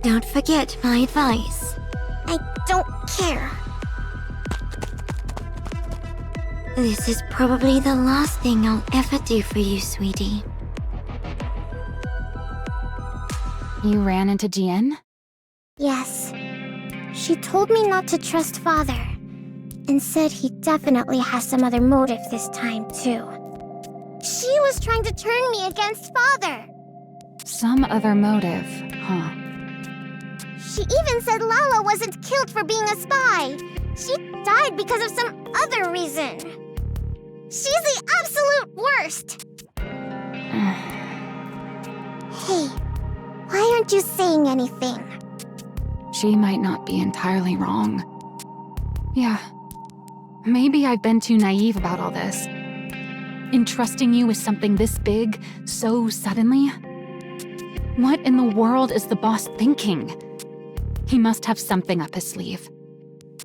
don't forget my advice. I don't care. This is probably the last thing I'll ever do for you, sweetie. You ran into Jian? Yes. She told me not to trust Father, and said he definitely has some other motive this time, too. She was trying to turn me against Father! Some other motive, huh? She even said Lala wasn't killed for being a spy. She died because of some other reason. She's the absolute worst! Hey, why aren't you saying anything? She might not be entirely wrong. Yeah. Maybe I've been too naive about all this. Entrusting you with something this big, so suddenly? What in the world is the boss thinking? He must have something up his sleeve.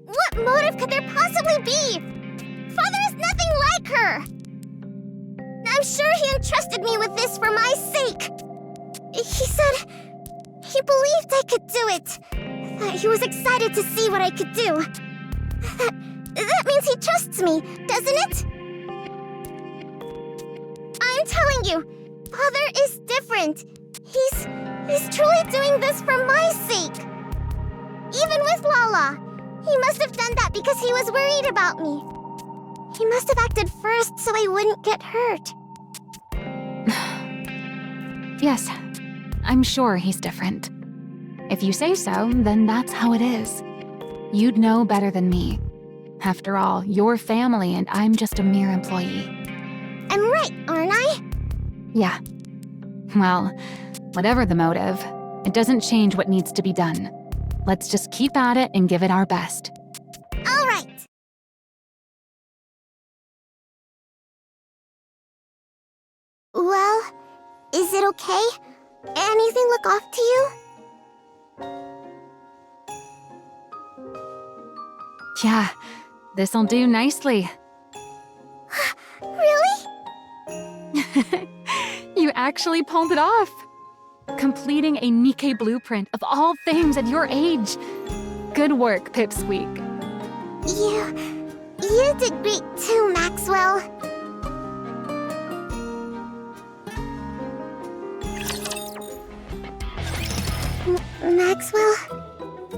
What motive could there possibly be? Father is nothing like her! I'm sure he entrusted me with this for my sake. He said he believed I could do it. That he was excited to see what I could do. That means he trusts me, doesn't it? I'm telling you, Father is different. He's truly doing this for my sake. Even with Lala, he must have done that because he was worried about me. He must have acted first so I wouldn't get hurt. Yes, I'm sure he's different. If you say so, then that's how it is. You'd know better than me. After all, you're family and I'm just a mere employee. I'm right, aren't I? Yeah. Well, whatever the motive, it doesn't change what needs to be done. Let's just keep at it and give it our best. All right. Well, is it okay? Anything look off to you? Yeah, this'll do nicely. Really? You actually pulled it off! Completing a NIKKE blueprint of all things at your age. Good work, Pipsqueak. You did great too, Maxwell. Maxwell,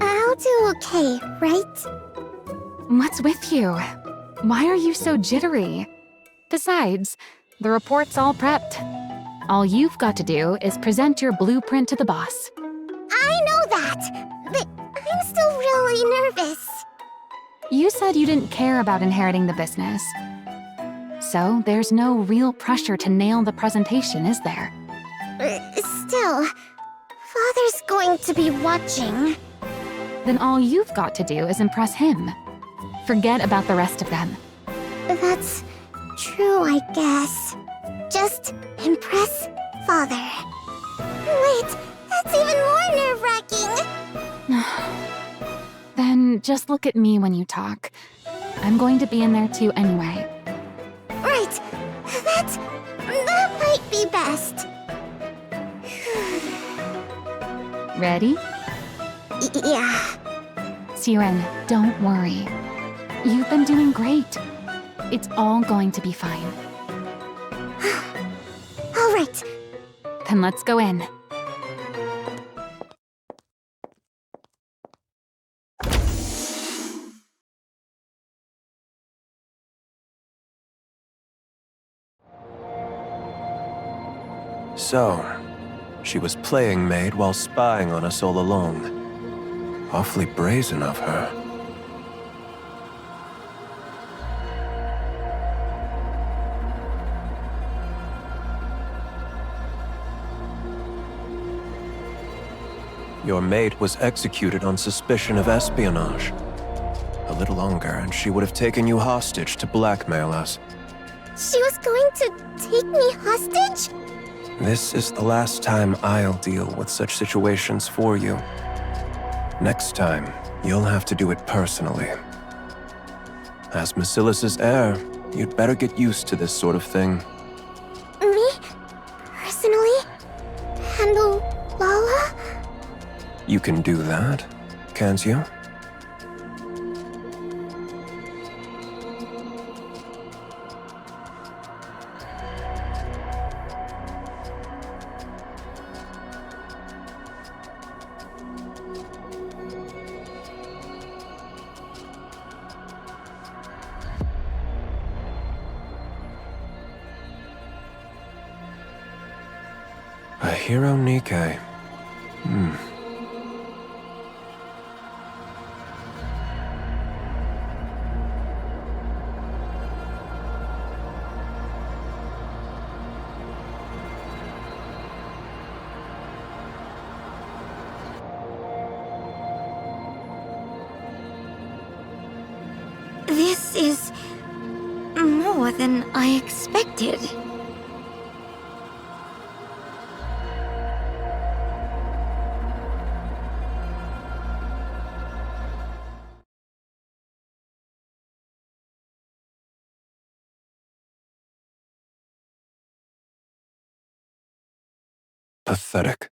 I'll do okay, right? What's with you? Why are you so jittery? Besides, the report's all prepped. All you've got to do is present your blueprint to the boss. I know that, but I'm still really nervous. You said you didn't care about inheriting the business. So there's no real pressure to nail the presentation, is there? Still, Father's going to be watching. Then all you've got to do is impress him. Forget about the rest of them. That's true, I guess. Just impress Father. Wait, that's even more nerve-wracking! Then just look at me when you talk. I'm going to be in there too anyway. Right, that might be best. Ready? Yeah. Siren, don't worry. You've been doing great. It's all going to be fine. All right. Then let's go in. So, she was playing maid while spying on us all along. Awfully brazen of her. Your mate was executed on suspicion of espionage. A little longer, and she would have taken you hostage to blackmail us. She was going to take me hostage? This is the last time I'll deal with such situations for you. Next time, you'll have to do it personally. As Basilis's heir, you'd better get used to this sort of thing. Me? Personally? Handle Lala? You can do that, can't you? hero NIKKE. This is more than I expected. Pathetic.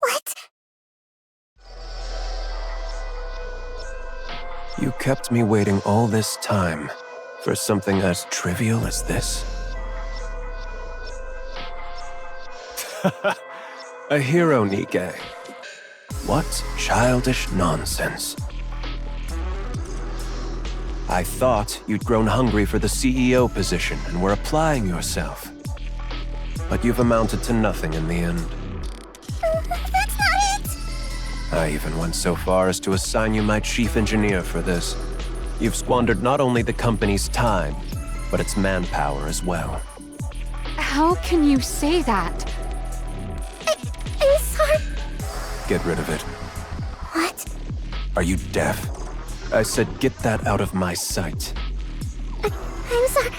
What? You kept me waiting all this time for something as trivial as this? A hero, NIKKE. What childish nonsense. I thought you'd grown hungry for the CEO position and were applying yourself. But you've amounted to nothing in the end. That's not it! I even went so far as to assign you my chief engineer for this. You've squandered not only the company's time, but its manpower as well. How can you say that? I'm sorry. Get rid of it. What? Are you deaf? I said get that out of my sight. I'm sorry.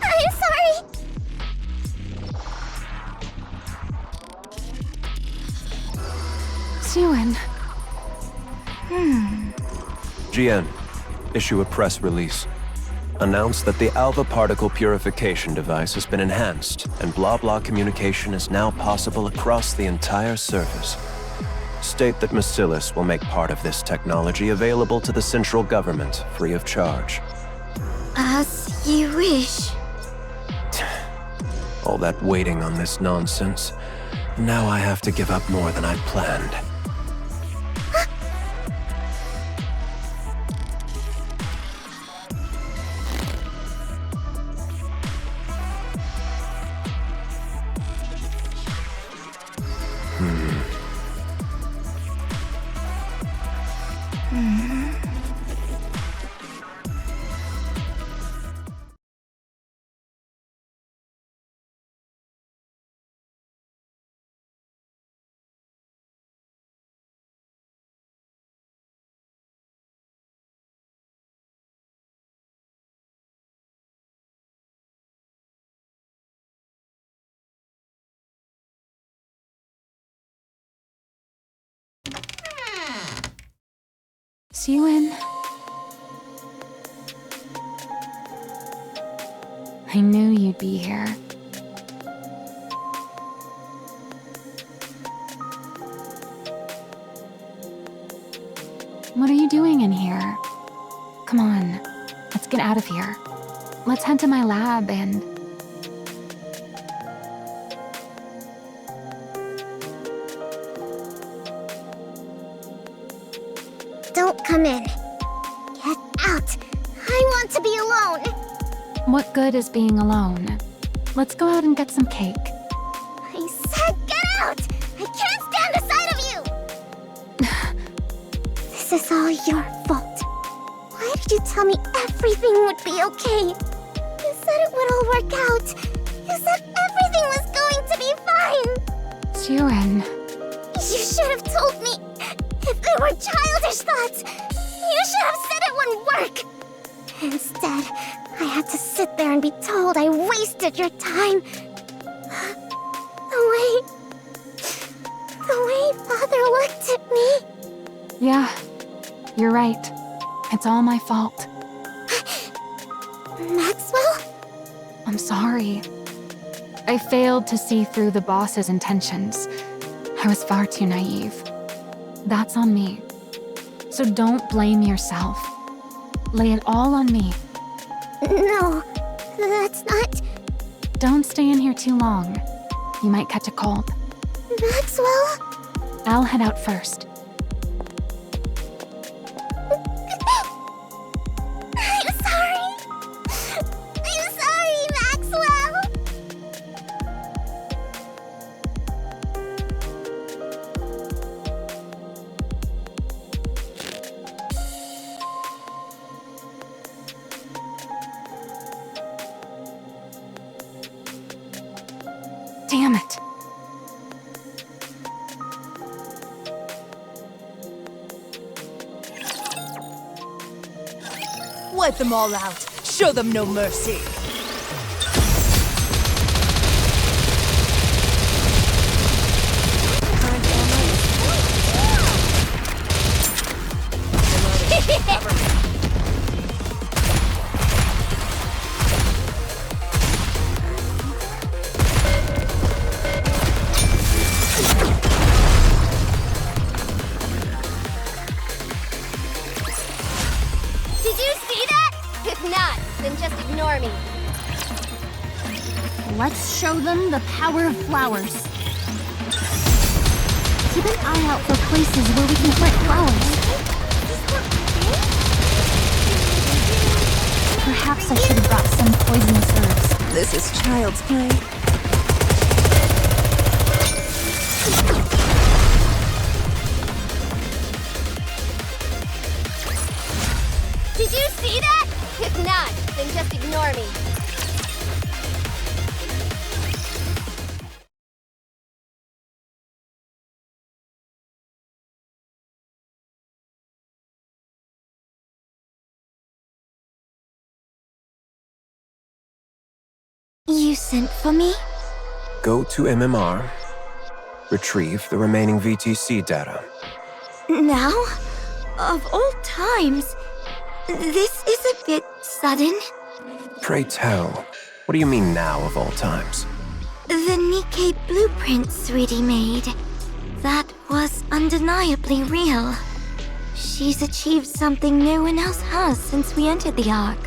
I'm sorry. Suin. GN, issue a press release. Announce that the alpha particle purification device has been enhanced, and blah-blah communication is now possible across the entire surface. State that Bacillus will make part of this technology available to the central government, free of charge. As you wish. All that waiting on this nonsense. Now I have to give up more than I'd planned. Suin. I knew you'd be here. What are you doing in here? Come on, let's get out of here. Let's head to my lab and... Don't come in. Get out. I want to be alone. What good is being alone? Let's go out and get some cake. I said get out! I can't stand the sight of you! This is all your fault. Why did you tell me everything would be okay? You said it would all work out. You said everything was going to be fine. Suin. You should have told me. If they were childish thoughts, you should have said it wouldn't work. Instead, I had to sit there and be told I wasted your time. The way Father looked at me. Yeah, you're right. It's all my fault. Maxwell? I'm sorry. I failed to see through the boss's intentions. I was far too naive. That's on me. So don't blame yourself. Lay it all on me. No, that's not... Don't stay in here too long. You might catch a cold. Maxwell? I'll head out first. I'm sorry. I'm sorry, Maxwell. Wipe them all out. Show them no mercy. Did you see that? If not, then just ignore me. Let's show them the power of flowers. Keep an eye out for places where we can plant flowers. Perhaps I should have brought some poisonous herbs. This is child's play. Did you see that? If not, then just ignore me. You sent for me? Go to MMR. Retrieve the remaining VTC data. Now? Of all times, this is a bit sudden. Pray tell, what do you mean now of all times? The NIKKE blueprint Sweetie made. That was undeniably real. She's achieved something no one else has since we entered the Ark.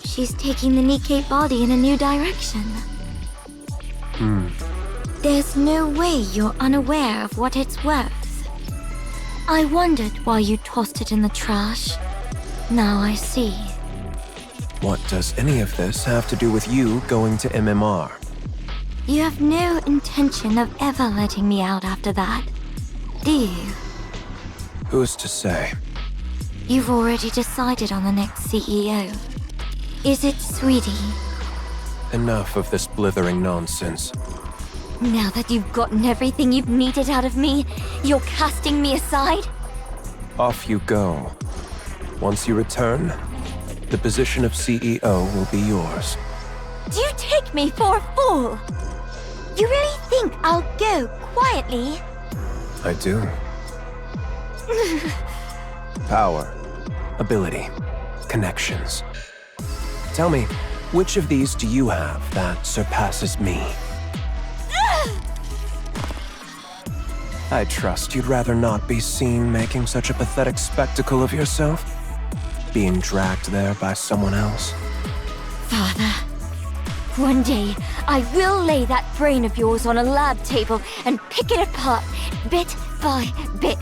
She's taking the NIKKE body in a new direction. There's no way you're unaware of what it's worth. I wondered why you tossed it in the trash. Now I see. What does any of this have to do with you going to MMR? You have no intention of ever letting me out after that, do you? Who's to say? You've already decided on the next CEO. Is it Sweetie? Enough of this blithering nonsense. Now that you've gotten everything you've needed out of me, you're casting me aside? Off you go. Once you return, the position of CEO will be yours. Do you take me for a fool? You really think I'll go quietly? I do. Power, ability, connections. Tell me, which of these do you have that surpasses me? I trust you'd rather not be seen making such a pathetic spectacle of yourself? Being dragged there by someone else? Father, one day I will lay that brain of yours on a lab table and pick it apart, bit by bit.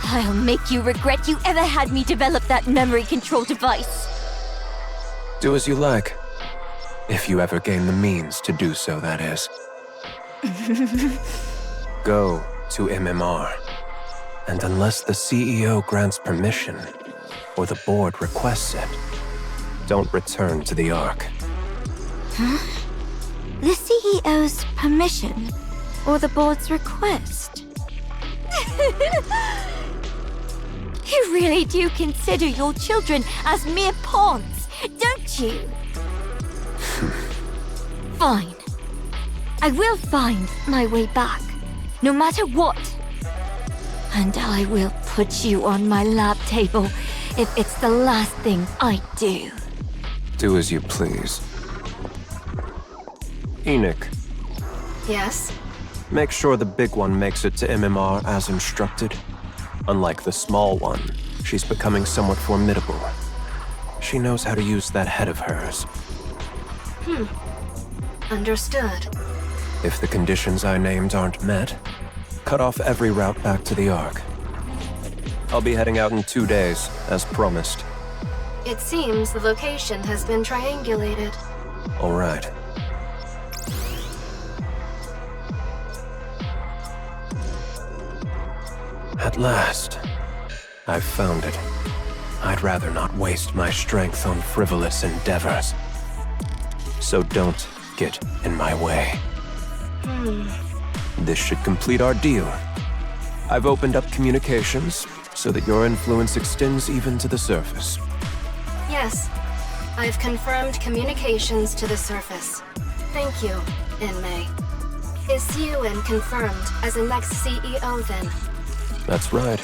I'll make you regret you ever had me develop that memory control device. Do as you like. If you ever gain the means to do so, that is. Go to MMR. And unless the CEO grants permission, or the board requests it, don't return to the Ark. Huh? The CEO's permission, or the board's request? You really do consider your children as mere pawns, don't you? Fine. I will find my way back, no matter what. And I will put you on my lab table if it's the last thing I do. Do as you please. Enoch, Yes? make sure the big one makes it to MMR as instructed. Unlike the small one, she's becoming somewhat formidable. She knows how to use that head of hers. Understood. If the conditions I named aren't met, cut off every route back to the Ark. I'll be heading out in 2 days, as promised. It seems the location has been triangulated. All right. At last, I've found it. I'd rather not waste my strength on frivolous endeavors. So don't get in my way. This should complete our deal. I've opened up communications so that your influence extends even to the surface. Yes. I've confirmed communications to the surface. Thank you, Inmei. Is Yuen confirmed as the next CEO then? That's right.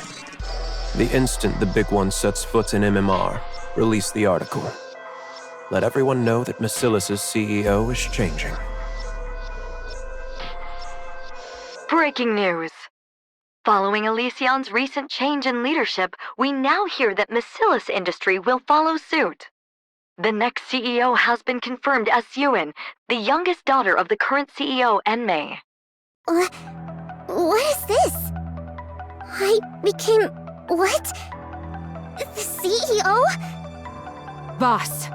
The instant the big one sets foot in MMR, release the article. Let everyone know that Macilis' CEO is changing. Breaking news. Following Elysion's recent change in leadership, we now hear that Macilis Industry will follow suit. The next CEO has been confirmed as Yuen, the youngest daughter of the current CEO, Enmei. What is this? I became... what? The CEO? Boss.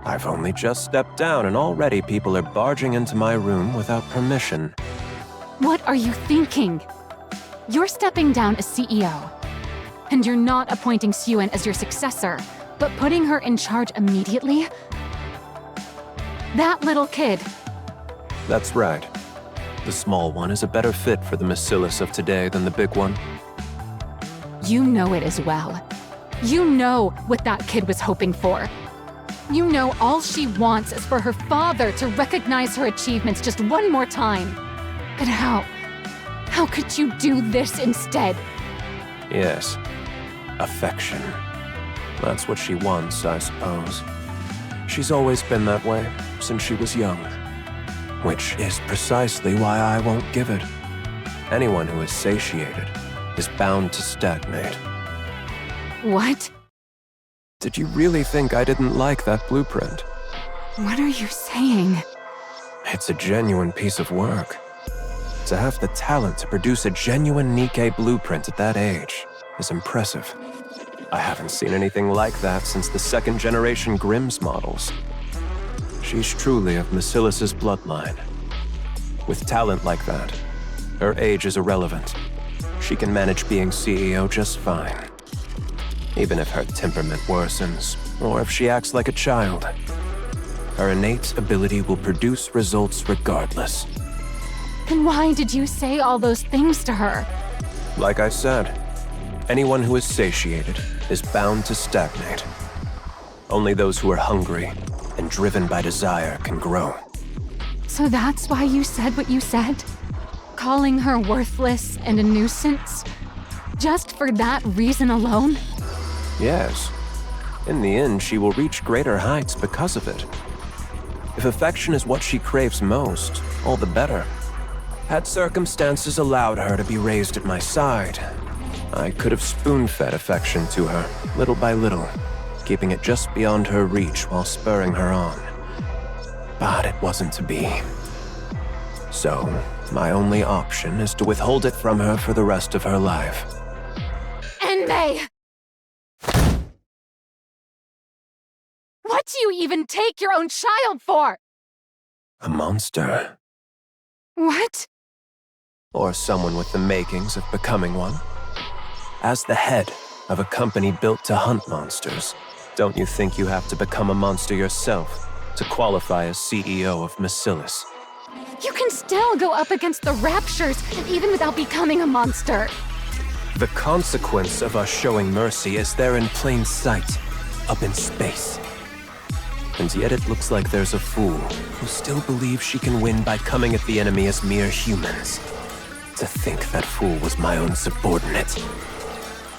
I've only just stepped down and already people are barging into my room without permission. What are you thinking? You're stepping down as CEO. And you're not appointing Yuen as your successor, but putting her in charge immediately? That little kid. That's right. The small one is a better fit for the Macilis of today than the big one. You know it as well. You know what that kid was hoping for. You know all she wants is for her father to recognize her achievements just one more time. But how? How could you do this instead? Yes. Affection. That's what she wants, I suppose. She's always been that way, since she was young. Which is precisely why I won't give it. Anyone who is satiated is bound to stagnate. What? Did you really think I didn't like that blueprint? What are you saying? It's a genuine piece of work. To have the talent to produce a genuine NIKKE blueprint at that age is impressive. I haven't seen anything like that since the second-generation Grimm's models. She's truly of Macilis' bloodline. With talent like that, her age is irrelevant. She can manage being CEO just fine. Even if her temperament worsens, or if she acts like a child. Her innate ability will produce results regardless. Then why did you say all those things to her? Like I said, anyone who is satiated is bound to stagnate. Only those who are hungry and driven by desire can grow. So that's why you said what you said? Calling her worthless and a nuisance? Just for that reason alone? Yes. In the end, she will reach greater heights because of it. If affection is what she craves most, all the better. Had circumstances allowed her to be raised at my side, I could have spoon-fed affection to her, little by little, keeping it just beyond her reach while spurring her on. But it wasn't to be. So, my only option is to withhold it from her for the rest of her life. Enmei! What do you even take your own child for? A monster. What? Or someone with the makings of becoming one. As the head of a company built to hunt monsters, don't you think you have to become a monster yourself to qualify as CEO of Macilis? You can still go up against the Raptures even without becoming a monster. The consequence of us showing mercy is there in plain sight, up in space. And yet it looks like there's a fool who still believes she can win by coming at the enemy as mere humans. To think that fool was my own subordinate.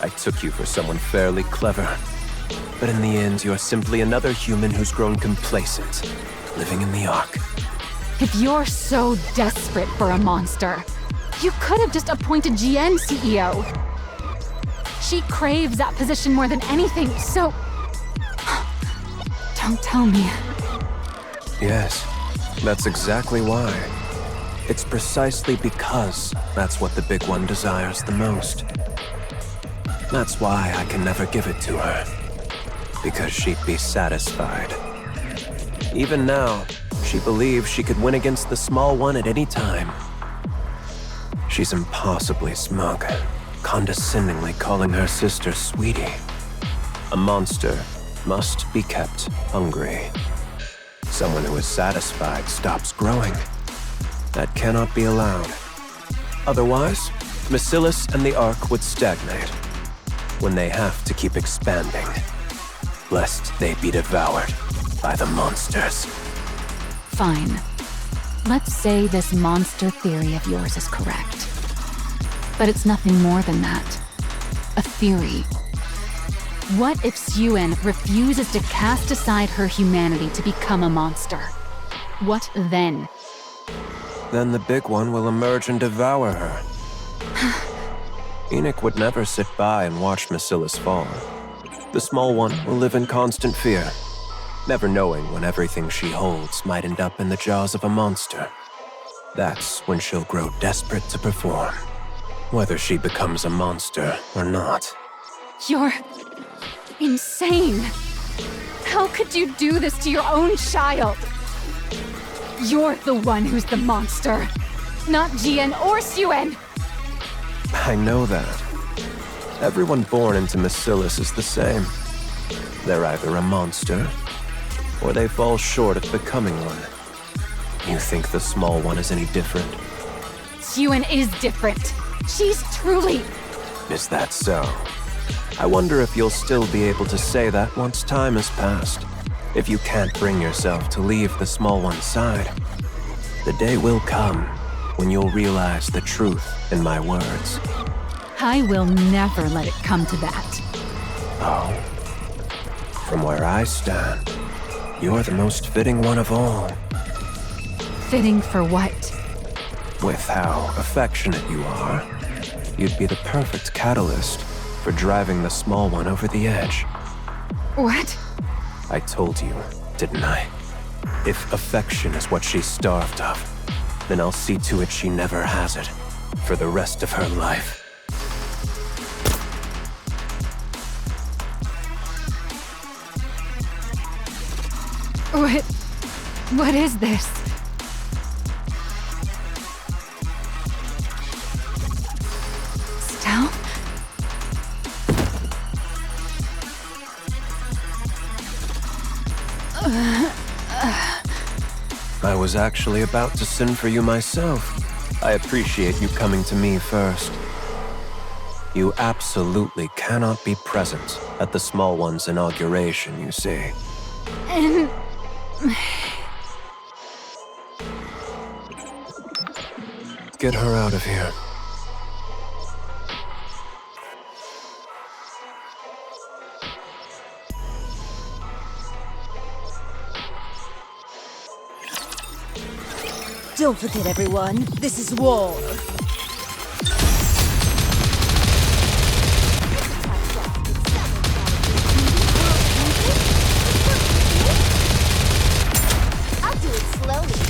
I took you for someone fairly clever. But in the end, you're simply another human who's grown complacent, living in the Ark. If you're so desperate for a monster, you could have just appointed GN CEO. She craves that position more than anything, so... Don't tell me. Yes, that's exactly why. It's precisely because that's what the big one desires the most. That's why I can never give it to her. Because she'd be satisfied. Even now, she believes she could win against the small one at any time. She's impossibly smug, condescendingly calling her sister sweetie. A monster must be kept hungry. Someone who is satisfied stops growing. That cannot be allowed. Otherwise, Macilis and the Ark would stagnate when they have to keep expanding. lest they be devoured by the monsters. Fine. Let's say this monster theory of yours is correct. But it's nothing more than that. A theory. What if Suen refuses to cast aside her humanity to become a monster? What then? Then the big one will emerge and devour her. Enoch would never sit by and watch Macilis fall. The small one will live in constant fear, never knowing when everything she holds might end up in the jaws of a monster. That's when she'll grow desperate to perform, whether she becomes a monster or not. You're insane. How could you do this to your own child? You're the one who's the monster, not Jian or Suen. I know that. Everyone born into Macilis is the same. They're either a monster, or they fall short of becoming one. You think the small one is any different? Suen is different. She's truly... Is that so? I wonder if you'll still be able to say that once time has passed. If you can't bring yourself to leave the small one's side. The day will come when you'll realize the truth in my words. I will never let it come to that. Oh. From where I stand, you're the most fitting one of all. Fitting for what? With how affectionate you are, you'd be the perfect catalyst for driving the small one over the edge. What? I told you, didn't I? If affection is what she's starved of, then I'll see to it she never has it for the rest of her life. What is this? Stealth? I was actually about to send for you myself. I appreciate you coming to me first. You absolutely cannot be present at the small one's inauguration, you see. And... Get her out of here. Don't forget, everyone, this is war. I'll do it slowly.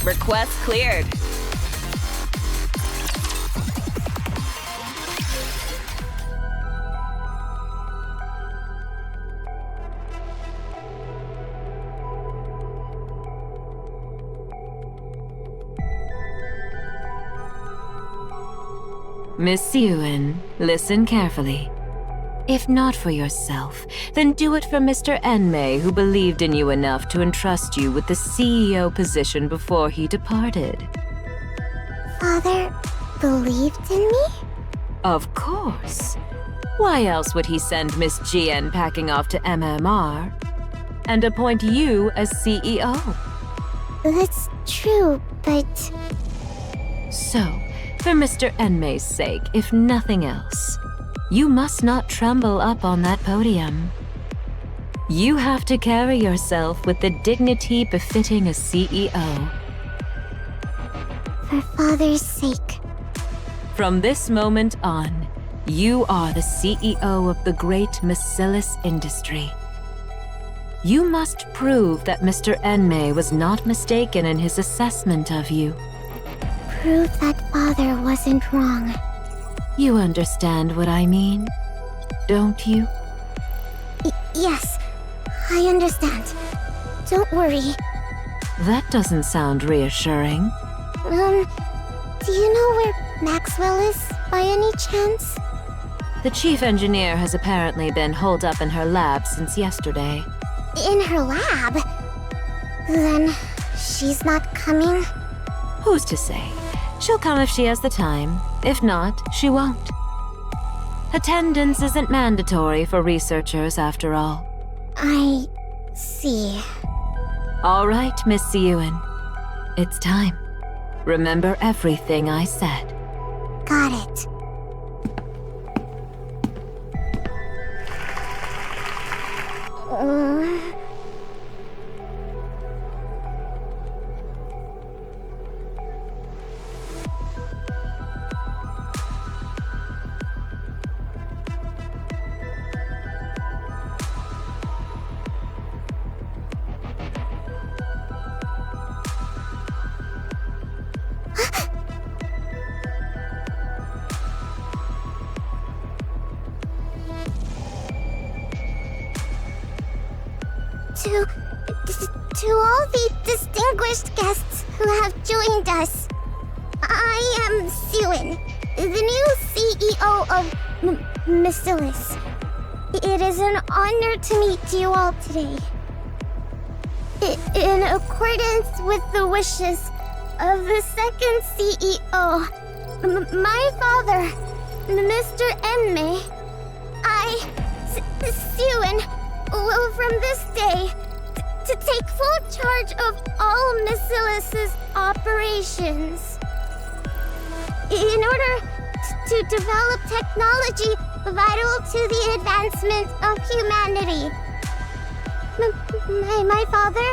Request cleared. Miss Suen, listen carefully. If not for yourself, then do it for Mr. Enmei, who believed in you enough to entrust you with the CEO position before he departed. Father believed in me? Of course. Why else would he send Miss Jian packing off to MMR and appoint you as CEO? That's true, but... So, for Mr. Enmei's sake, if nothing else, you must not tremble up on that podium. You have to carry yourself with the dignity befitting a CEO. For Father's sake. From this moment on, you are the CEO of the great Macilis industry. You must prove that Mr. Enmei was not mistaken in his assessment of you. Prove that Father wasn't wrong. You understand what I mean, don't you? Yes, I understand. Don't worry. That doesn't sound reassuring. Do you know where Maxwell is, by any chance? The chief engineer has apparently been holed up in her lab since yesterday. In her lab? Then she's not coming? Who's to say? She'll come if she has the time. If not, she won't. Attendance isn't mandatory for researchers, after all. I see. All right, Miss Ewan. It's time. Remember everything I said. Got it. To all the distinguished guests who have joined us, I am Suen, the new CEO of Masilis. It is an honor to meet you all today. In accordance with the wishes of the second CEO, my father, Mr. Enmei, Suen, will from this day to take full charge of all Masilis' operations. In order to develop technology vital to the advancement of humanity. My father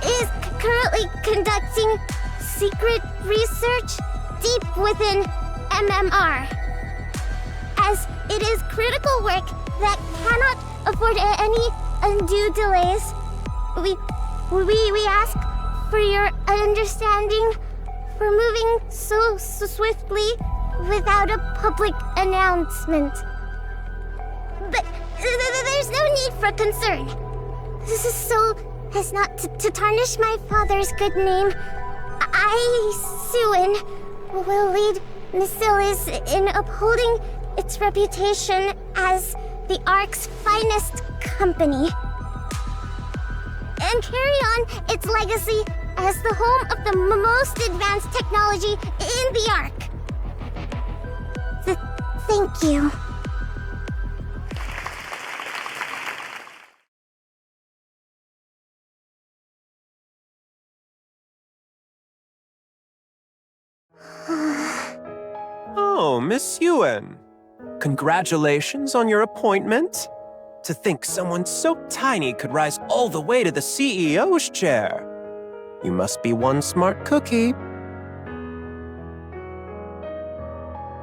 is currently conducting secret research deep within MMR, as it is critical work that cannot afford any undue delays. We ask for your understanding for moving so swiftly without a public announcement. But there's no need for concern. This is so as not to tarnish my father's good name. I, Suen, will lead Masilis in upholding its reputation as the Ark's finest company, and carry on its legacy as the home of the most advanced technology in the Ark. Thank you. Oh, Miss Ewan. Congratulations on your appointment. To think someone so tiny could rise all the way to the CEO's chair. You must be one smart cookie.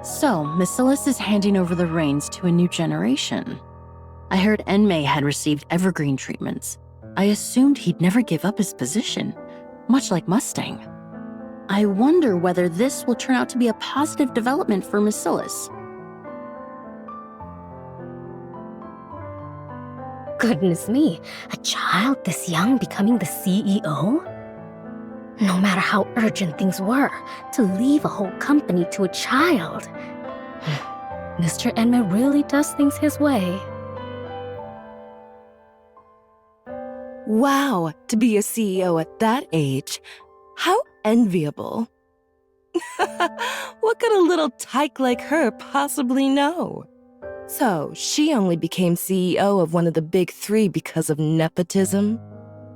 So, Masilis is handing over the reins to a new generation. I heard Enmei had received evergreen treatments. I assumed he'd never give up his position, much like Mustang. I wonder whether this will turn out to be a positive development for Masilis. Goodness me, a child this young becoming the CEO? No matter how urgent things were, to leave a whole company to a child. Mr. Enmei really does things his way. Wow, to be a CEO at that age. How enviable. What could a little tyke like her possibly know? So, she only became CEO of one of the big three because of nepotism?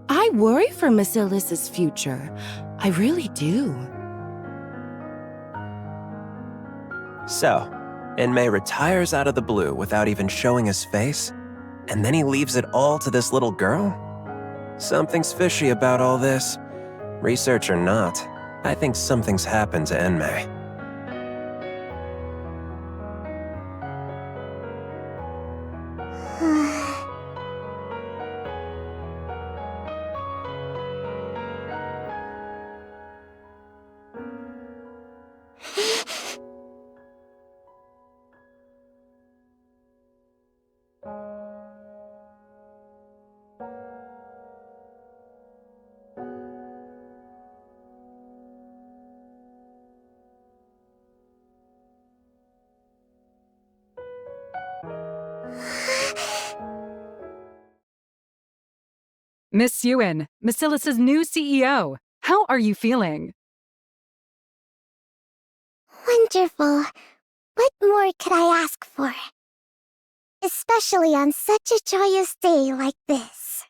I worry for Masilis' future. I really do. So, Enmei retires out of the blue without even showing his face, and then he leaves it all to this little girl? Something's fishy about all this. Research or not, I think something's happened to Enmei. Miss Ewan, Masilis' new CEO. How are you feeling? Wonderful. What more could I ask for? Especially on such a joyous day like this.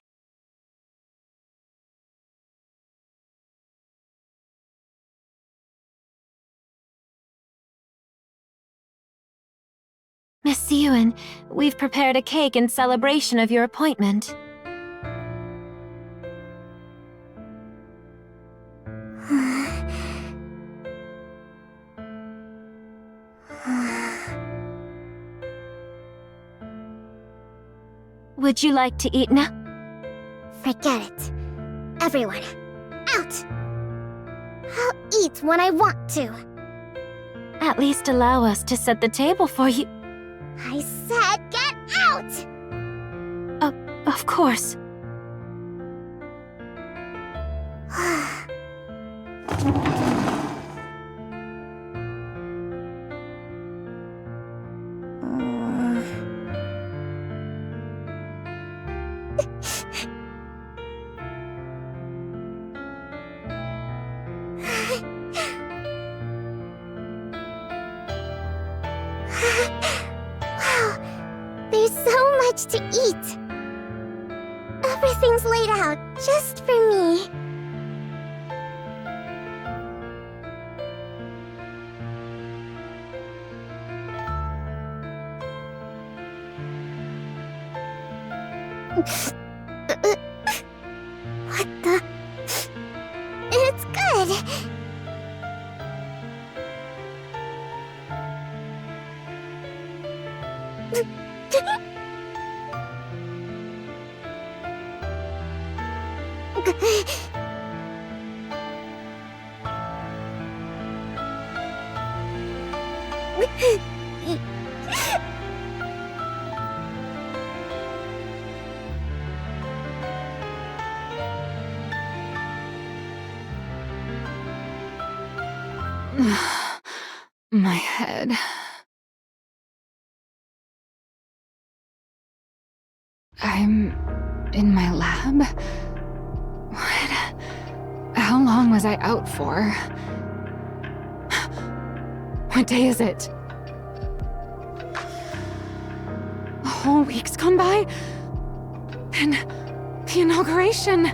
Miss Ewan, we've prepared a cake in celebration of your appointment. Would you like to eat now? Forget it. Everyone, out! I'll eat when I want to. At least allow us to set the table for you. I said get out! Of course. Wow, there's so much to eat. Everything's laid out just for me. What the? It's good. My head. I'm in my lab? What? How long was I out for? What day is it? A whole week's gone by? And the inauguration.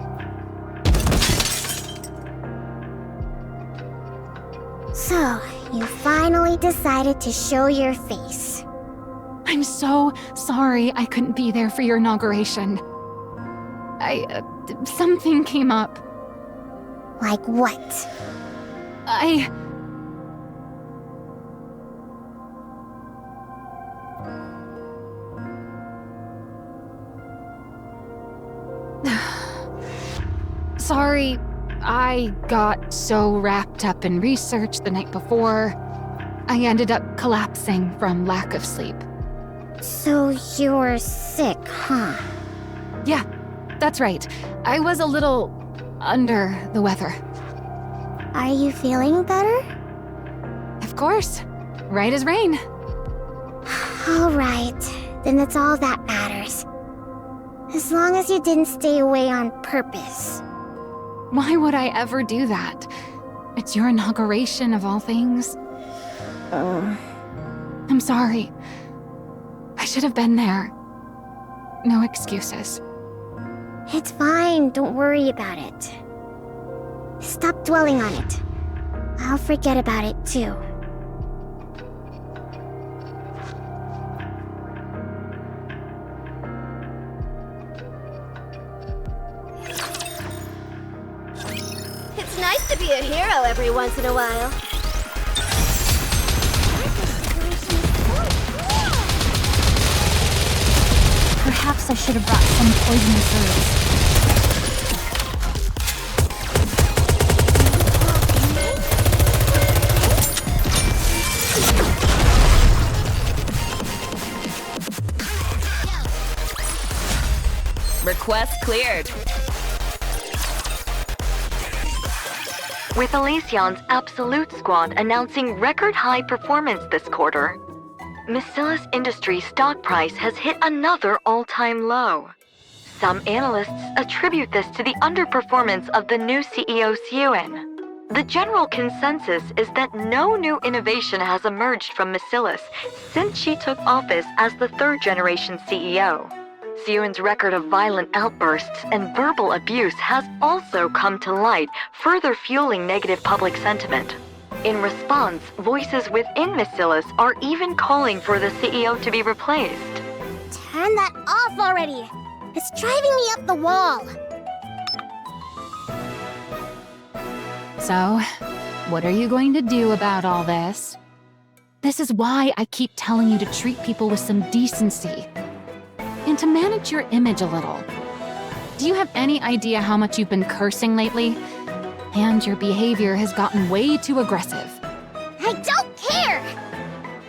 So, you finally decided to show your face. I'm so sorry I couldn't be there for your inauguration. Something came up. Like what? Sorry, I got so wrapped up in research the night before, I ended up collapsing from lack of sleep. So you were sick, huh? Yeah, that's right. I was a little under the weather. Are you feeling better? Of course. Right as rain. All right, then that's all that matters. As long as you didn't stay away on purpose. Why would I ever do that? It's your inauguration of all things. I'm sorry. I should have been there. No excuses. It's fine, don't worry about it. Stop dwelling on it. I'll forget about it too. It's nice to be a hero every once in a while. Perhaps I should have brought some poisonous herbs. Request cleared. With Elysion's Absolute Squad announcing record-high performance this quarter, Miscella's Industries stock price has hit another all-time low. Some analysts attribute this to the underperformance of the new CEO Ewan. The general consensus is that no new innovation has emerged from Macilis since she took office as the third-generation CEO. Siyun's record of violent outbursts and verbal abuse has also come to light, further fueling negative public sentiment. In response, voices within Macilis are even calling for the CEO to be replaced. Turn that off already! It's driving me up the wall! So, what are you going to do about all this? This is why I keep telling you to treat people with some decency. And to manage your image a little. Do you have any idea how much you've been cursing lately? And your behavior has gotten way too aggressive. I don't care!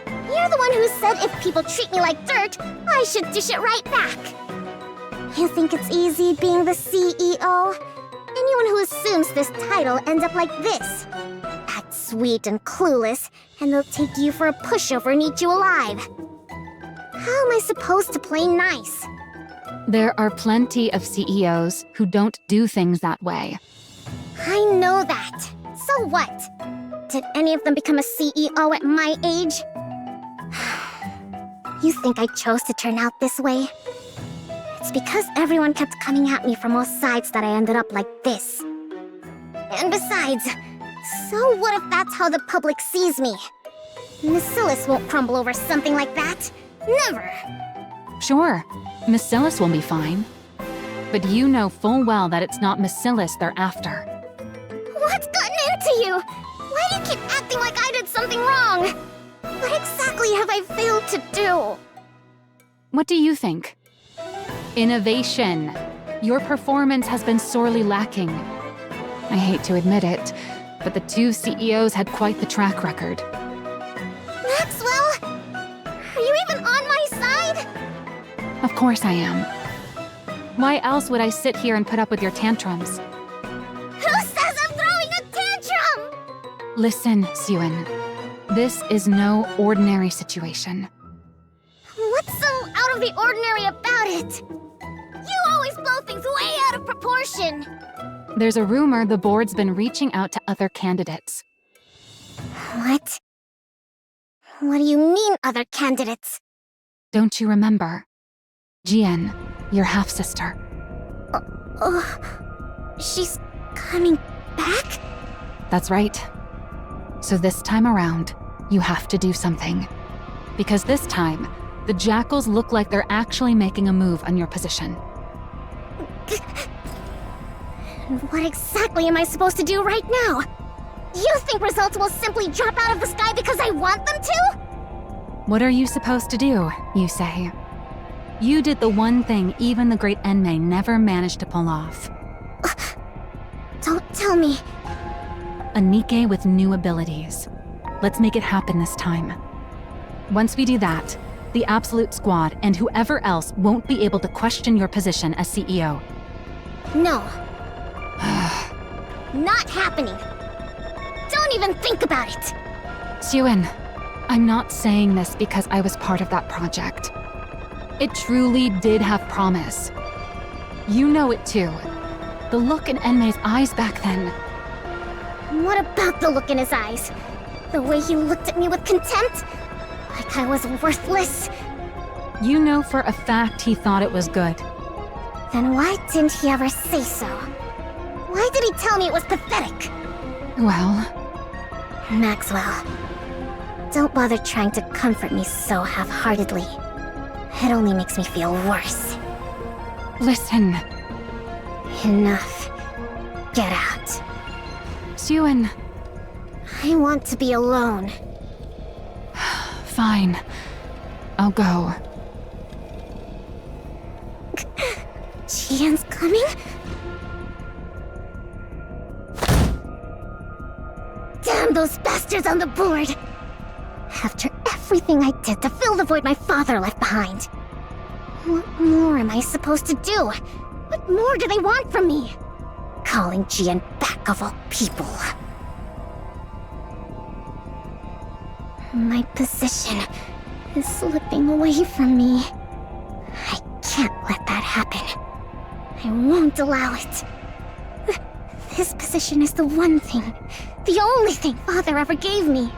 You're the one who said if people treat me like dirt, I should dish it right back. You think it's easy being the CEO? Anyone who assumes this title ends up like this. Act sweet and clueless, and they'll take you for a pushover and eat you alive. How am I supposed to play nice? There are plenty of CEOs who don't do things that way. I know that. So what? Did any of them become a CEO at my age? You think I chose to turn out this way? It's because everyone kept coming at me from all sides that I ended up like this. And besides, so what if that's how the public sees me? Macilis won't crumble over something like that. Never! Sure, Macilis will be fine. But you know full well that it's not Macilis they're after. What's gotten into you? Why do you keep acting like I did something wrong? What exactly have I failed to do? What do you think? Innovation. Your performance has been sorely lacking. I hate to admit it, but the two CEOs had quite the track record. Maxwell? Are you even on my side? Of course I am. Why else would I sit here and put up with your tantrums? Who says I'm throwing a tantrum? Listen, Siyun. This is no ordinary situation. What's so out of the ordinary about it? You always blow things way out of proportion. There's a rumor the board's been reaching out to other candidates. What? What do you mean, other candidates? Don't you remember? Jian, your half-sister. She's coming back? That's right. So this time around, you have to do something. Because this time, the Jackals look like they're actually making a move on your position. What exactly am I supposed to do right now? You think results will simply drop out of the sky because I want them to? What are you supposed to do, you say? You did the one thing even the great Enmei never managed to pull off. Don't tell me. A NIKKE with new abilities. Let's make it happen this time. Once we do that, the Absolute Squad and whoever else won't be able to question your position as CEO. No. Not happening. Don't even think about it. Siyun, I'm not saying this because I was part of that project. It truly did have promise. You know it too. The look in Enmei's eyes back then. What about the look in his eyes? The way he looked at me with contempt? Like I was worthless? You know for a fact he thought it was good. Then why didn't he ever say so? Why did he tell me it was pathetic? Well... Maxwell, don't bother trying to comfort me so half-heartedly. It only makes me feel worse. Listen. Enough. Get out. Siyun. I want to be alone. Fine. I'll go. Jian's coming? Damn those bastards on the board! After everything I did to fill the void my father left behind. What more am I supposed to do? What more do they want from me? Calling Jian back of all people. My position is slipping away from me. I can't let that happen. I won't allow it. His position is the one thing, the only thing Father ever gave me.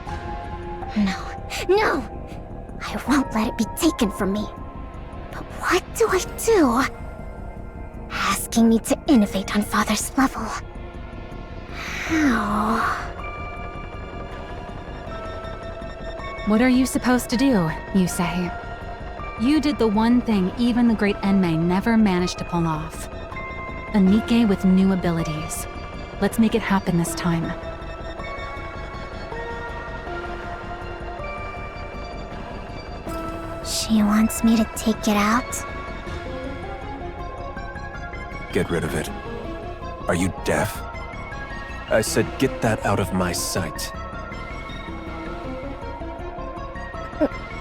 No! I won't let it be taken from me. But what do I do? Asking me to innovate on Father's level. How? What are you supposed to do, you say? You did the one thing even the great Enmei never managed to pull off. A NIKKE with new abilities. Let's make it happen this time. She wants me to take it out? Get rid of it. Are you deaf? I said get that out of my sight.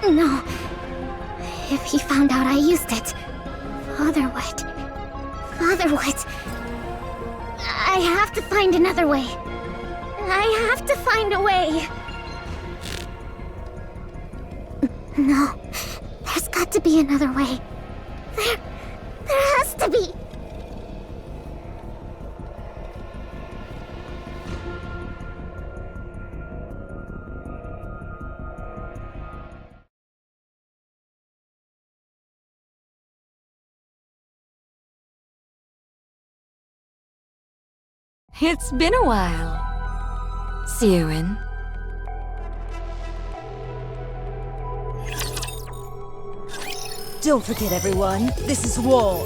No. If he found out I used it, Father would. I have to find another way. I have to find a way. No. There's got to be another way. There has to be. It's been a while. Siuin. Don't forget, everyone, this is war.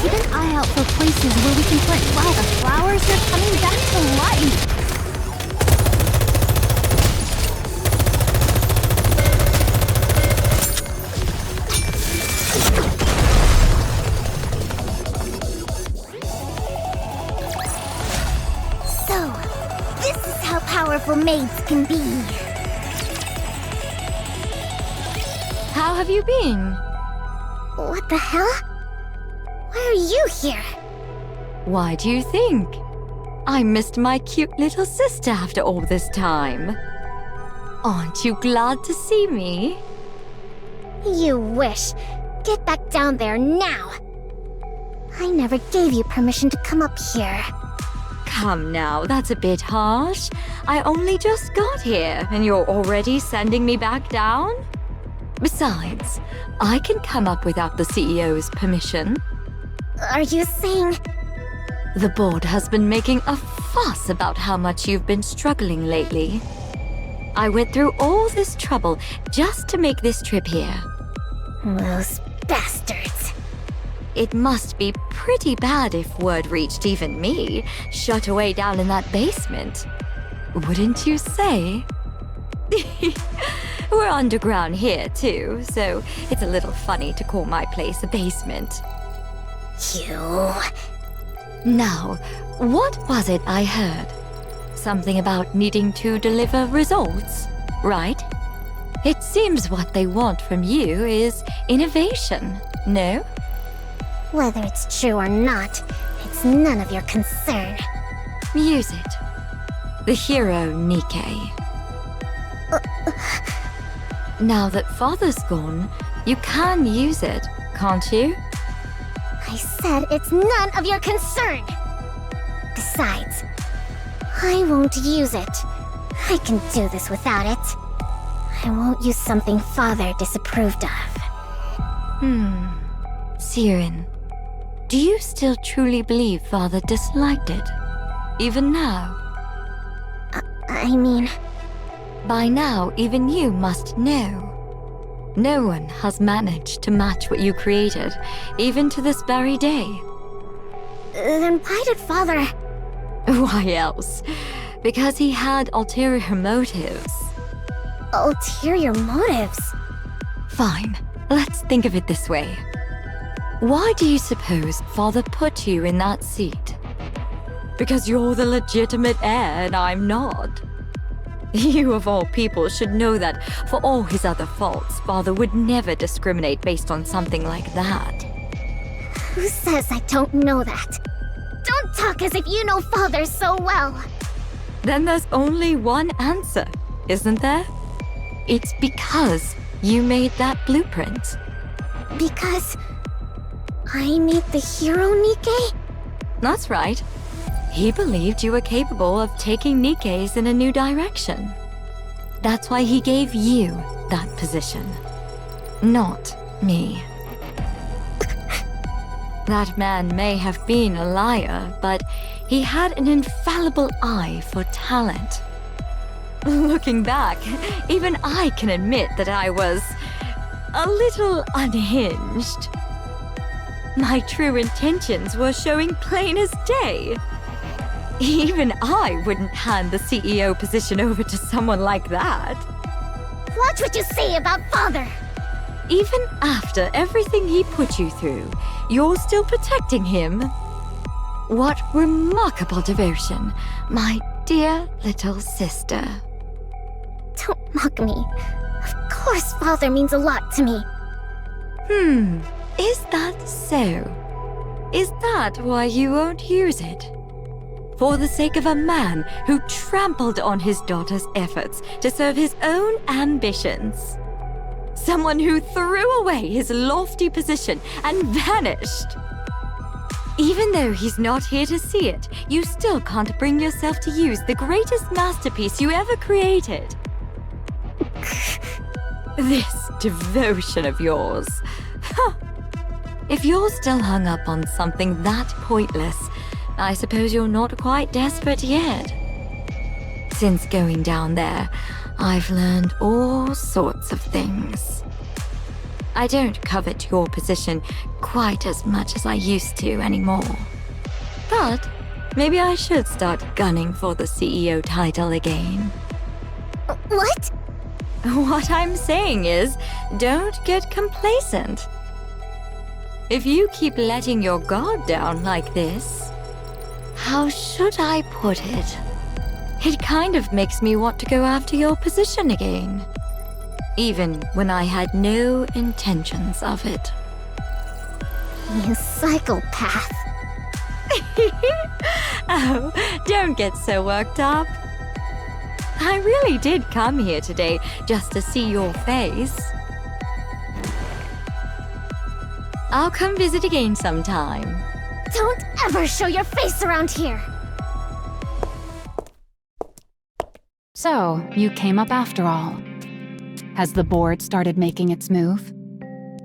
Keep an eye out for places where we can plant the flowers are coming back to life. So, this is how powerful maids can be. How have you been? What the hell? Why are you here? Why do you think? I missed my cute little sister after all this time. Aren't you glad to see me? You wish. Get back down there now. I never gave you permission to come up here. Come now, that's a bit harsh. I only just got here, and you're already sending me back down? Besides, I can come up without the CEO's permission. Are you saying... The board has been making a fuss about how much you've been struggling lately. I went through all this trouble just to make this trip here. Those bastards. It must be pretty bad if word reached even me, shut away down in that basement. Wouldn't you say? We're underground here, too, so it's a little funny to call my place a basement. You... Now, what was it I heard? Something about needing to deliver results, right? It seems what they want from you is innovation, no? Whether it's true or not, it's none of your concern. Use it. The hero NIKKE. Now that Father's gone, you can use it, can't you? I said it's none of your concern! Besides, I won't use it. I can do this without it. I won't use something Father disapproved of. Siren, do you still truly believe Father disliked it? Even now? I mean... By now, even you must know. No one has managed to match what you created, even to this very day. Then why did Father... Why else? Because he had ulterior motives. Ulterior motives? Fine, let's think of it this way. Why do you suppose Father put you in that seat? Because you're the legitimate heir and I'm not. You of all people should know that for all his other faults, Father would never discriminate based on something like that. Who says I don't know that? Don't talk as if you know Father so well. Then there's only one answer, isn't there? It's because you made that blueprint. Because... I made the hero, Nikke? That's right. He believed you were capable of taking Nikke's in a new direction. That's why he gave you that position. Not me. That man may have been a liar, but he had an infallible eye for talent. Looking back, even I can admit that I was a little unhinged. My true intentions were showing plain as day. Even I wouldn't hand the CEO position over to someone like that. Watch what you say about father! Even after everything he put you through, you're still protecting him. What remarkable devotion, my dear little sister. Don't mock me. Of course father means a lot to me. Is that so? Is that why you won't use it? For the sake of a man who trampled on his daughter's efforts to serve his own ambitions? Someone who threw away his lofty position and vanished? Even though he's not here to see it, you still can't bring yourself to use the greatest masterpiece you ever created. This devotion of yours. If you're still hung up on something that pointless, I suppose you're not quite desperate yet. Since going down there, I've learned all sorts of things. I don't covet your position quite as much as I used to anymore. But maybe I should start gunning for the CEO title again. What? What I'm saying is, don't get complacent. If you keep letting your guard down like this, how should I put it? It kind of makes me want to go after your position again. Even when I had no intentions of it. You psychopath. Oh, don't get so worked up. I really did come here today just to see your face. I'll come visit again sometime. Don't ever show your face around here! So, you came up after all. Has the board started making its move?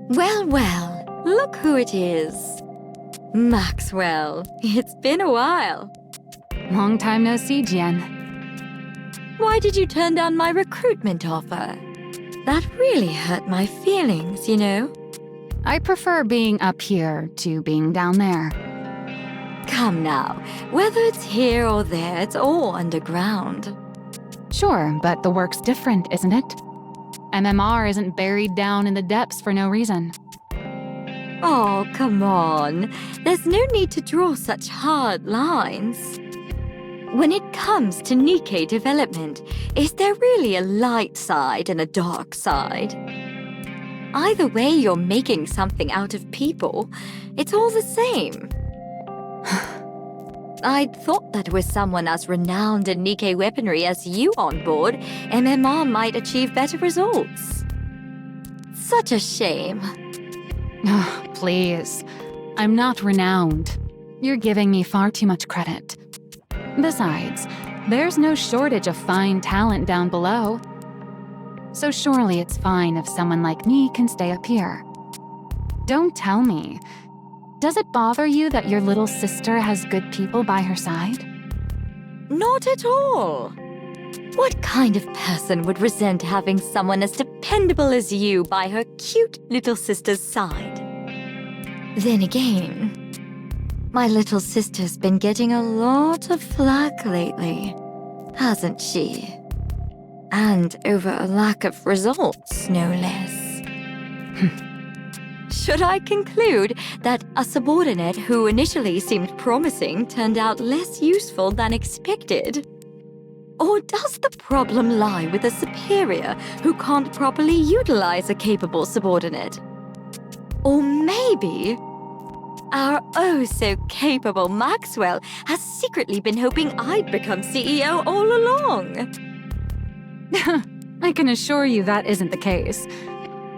Well, well, look who it is. Maxwell, it's been a while. Long time no see, Jen. Why did you turn down my recruitment offer? That really hurt my feelings, you know? I prefer being up here to being down there. Come now, whether it's here or there, it's all underground. Sure, but the work's different, isn't it? MMR isn't buried down in the depths for no reason. Oh, come on. There's no need to draw such hard lines. When it comes to Nikke development, is there really a light side and a dark side? Either way you're making something out of people, it's all the same. I'd thought that with someone as renowned in Nikke weaponry as you on board, MMR might achieve better results. Such a shame. Please. I'm not renowned. You're giving me far too much credit. Besides, there's no shortage of fine talent down below. So surely it's fine if someone like me can stay up here. Don't tell me. Does it bother you that your little sister has good people by her side? Not at all. What kind of person would resent having someone as dependable as you by her cute little sister's side? Then again, my little sister's been getting a lot of flack lately, hasn't she? And over a lack of results, no less. Should I conclude that a subordinate who initially seemed promising turned out less useful than expected? Or does the problem lie with a superior who can't properly utilize a capable subordinate? Or maybe our oh-so-capable Maxwell has secretly been hoping I'd become CEO all along. I can assure you that isn't the case.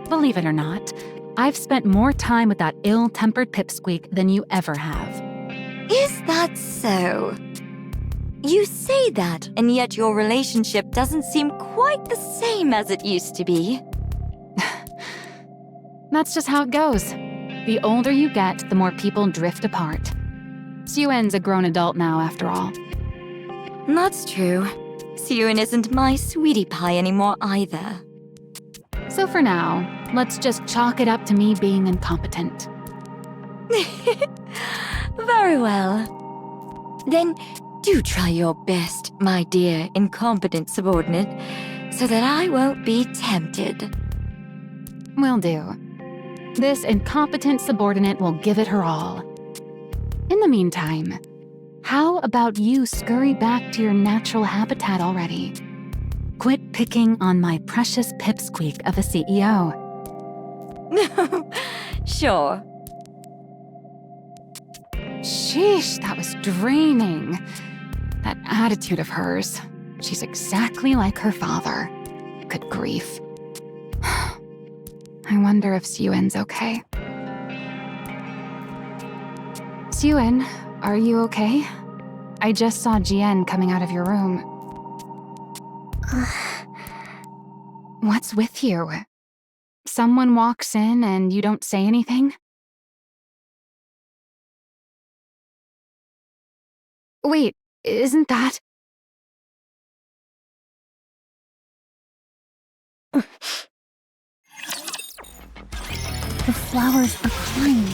Believe it or not, I've spent more time with that ill-tempered pipsqueak than you ever have. Is that so? You say that, and yet your relationship doesn't seem quite the same as it used to be. That's just how it goes. The older you get, the more people drift apart. Suyuen's a grown adult now, after all. That's true. Suyuen isn't my sweetie pie anymore either. So for now, let's just chalk it up to me being incompetent. Very well. Then do try your best, my dear incompetent subordinate, so that I won't be tempted. Will do. This incompetent subordinate will give it her all. In the meantime, how about you scurry back to your natural habitat already? Quit picking on my precious pipsqueak of a CEO. Sure. Sheesh, that was draining. That attitude of hers. She's exactly like her father. Good grief. I wonder if Suyuen's okay. Suyuen, are you okay? I just saw Jian coming out of your room. What's with you? Someone walks in and you don't say anything? Wait, isn't that... The flowers are crying.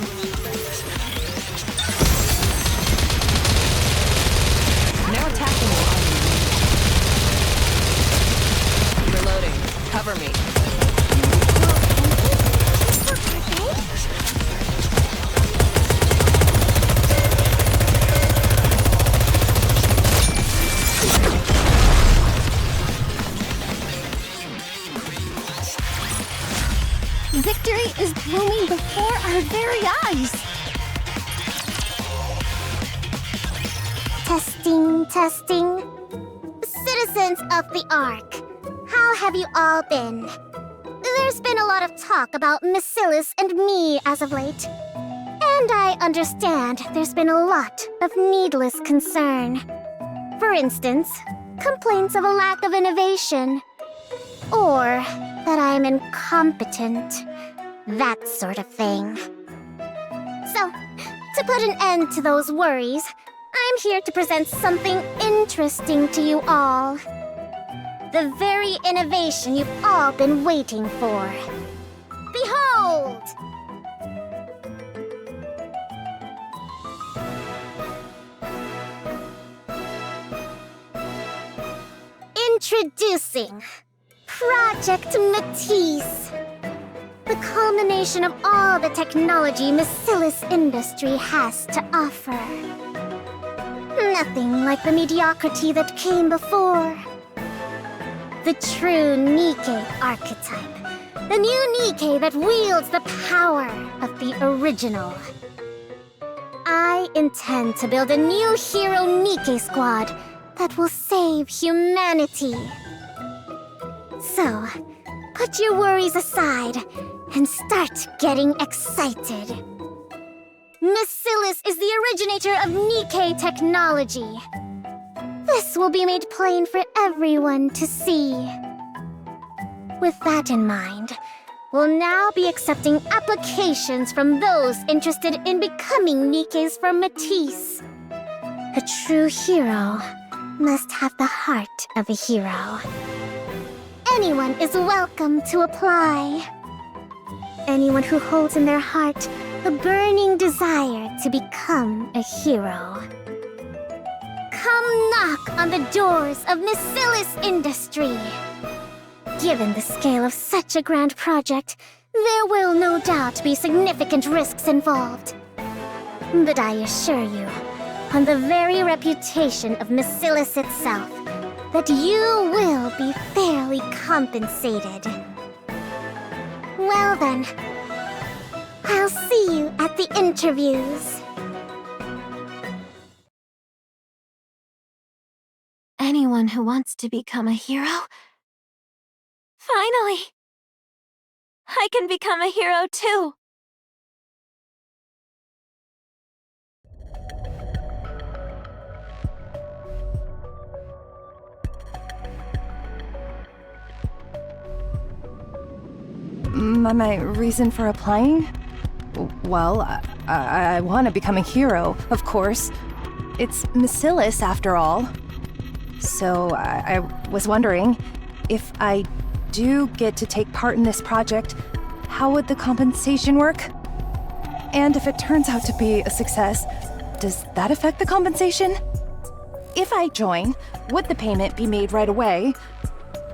No attacking me. Reloading. Cover me. Victory is blooming before our very eyes! Testing, testing. Citizens of the Ark, how have you all been? There's been a lot of talk about Missilus and me as of late. And I understand there's been a lot of needless concern. For instance, complaints of a lack of innovation. Or that I'm incompetent. That sort of thing. So, to put an end to those worries, I'm here to present something interesting to you all. The very innovation you've all been waiting for. Behold! Introducing Project Matisse. The culmination of all the technology Missilus industry has to offer. Nothing like the mediocrity that came before. The true NIKKE archetype. The new NIKKE that wields the power of the original. I intend to build a new hero NIKKE squad that will save humanity. So, put your worries aside and start getting excited. Missilus is the originator of NIKKE technology. This will be made plain for everyone to see. With that in mind, we'll now be accepting applications from those interested in becoming NIKKEs for Matisse. A true hero must have the heart of a hero. Anyone is welcome to apply. Anyone who holds in their heart a burning desire to become a hero. Come knock on the doors of Missilus Industry. Given the scale of such a grand project, there will no doubt be significant risks involved. But I assure you, on the very reputation of Missilus itself, that you will be fairly compensated. Well then, I'll see you at the interviews. Anyone who wants to become a hero? Finally! I can become a hero too. My reason for applying? Well, I want to become a hero, of course. It's Bacillus, after all. So I was wondering, if I do get to take part in this project, how would the compensation work? And if it turns out to be a success, does that affect the compensation? If I join, would the payment be made right away?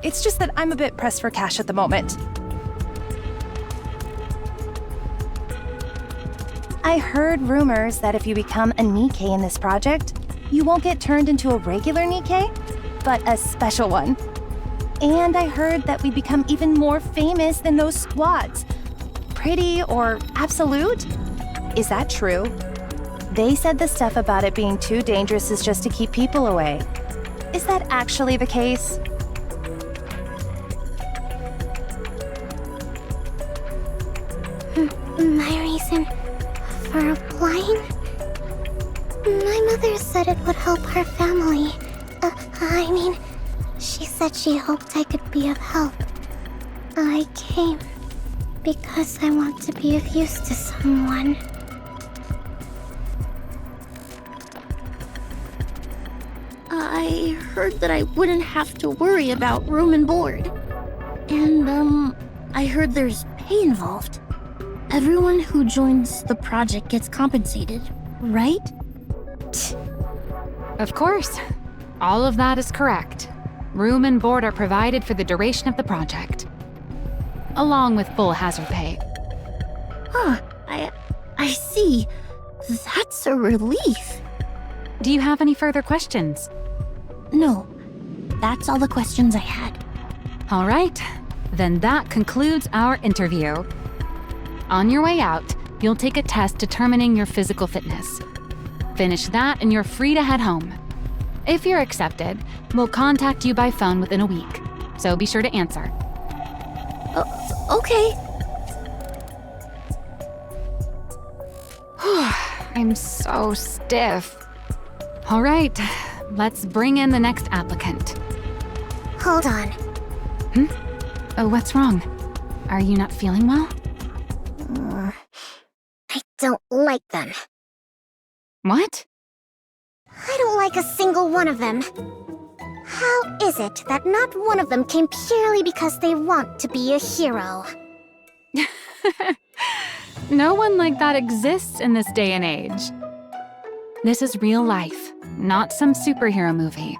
It's just that I'm a bit pressed for cash at the moment. I heard rumors that if you become a NIKKE in this project, you won't get turned into a regular NIKKE, but a special one. And I heard that we become even more famous than those squads. Pretty or absolute? Is that true? They said the stuff about it being too dangerous is just to keep people away. Is that actually the case? My reason for applying? My mother said it would help her family. I mean, she said she hoped I could be of help. I came because I want to be of use to someone. I heard that I wouldn't have to worry about room and board. And, I heard there's pay involved. Everyone who joins the project gets compensated, right? Of course. All of that is correct. Room and board are provided for the duration of the project, along with full hazard pay. Huh, I see. That's a relief. Do you have any further questions? No, that's all the questions I had. All right, then that concludes our interview. On your way out, you'll take a test determining your physical fitness. Finish that and you're free to head home. If you're accepted, we'll contact you by phone within a week, so be sure to answer. Okay. I'm so stiff. All right, let's bring in the next applicant. Hold on. Oh, what's wrong? Are you not feeling well? I don't like them. What? I don't like a single one of them. How is it that not one of them came purely because they want to be a hero? No one like that exists in this day and age. This is real life, not some superhero movie.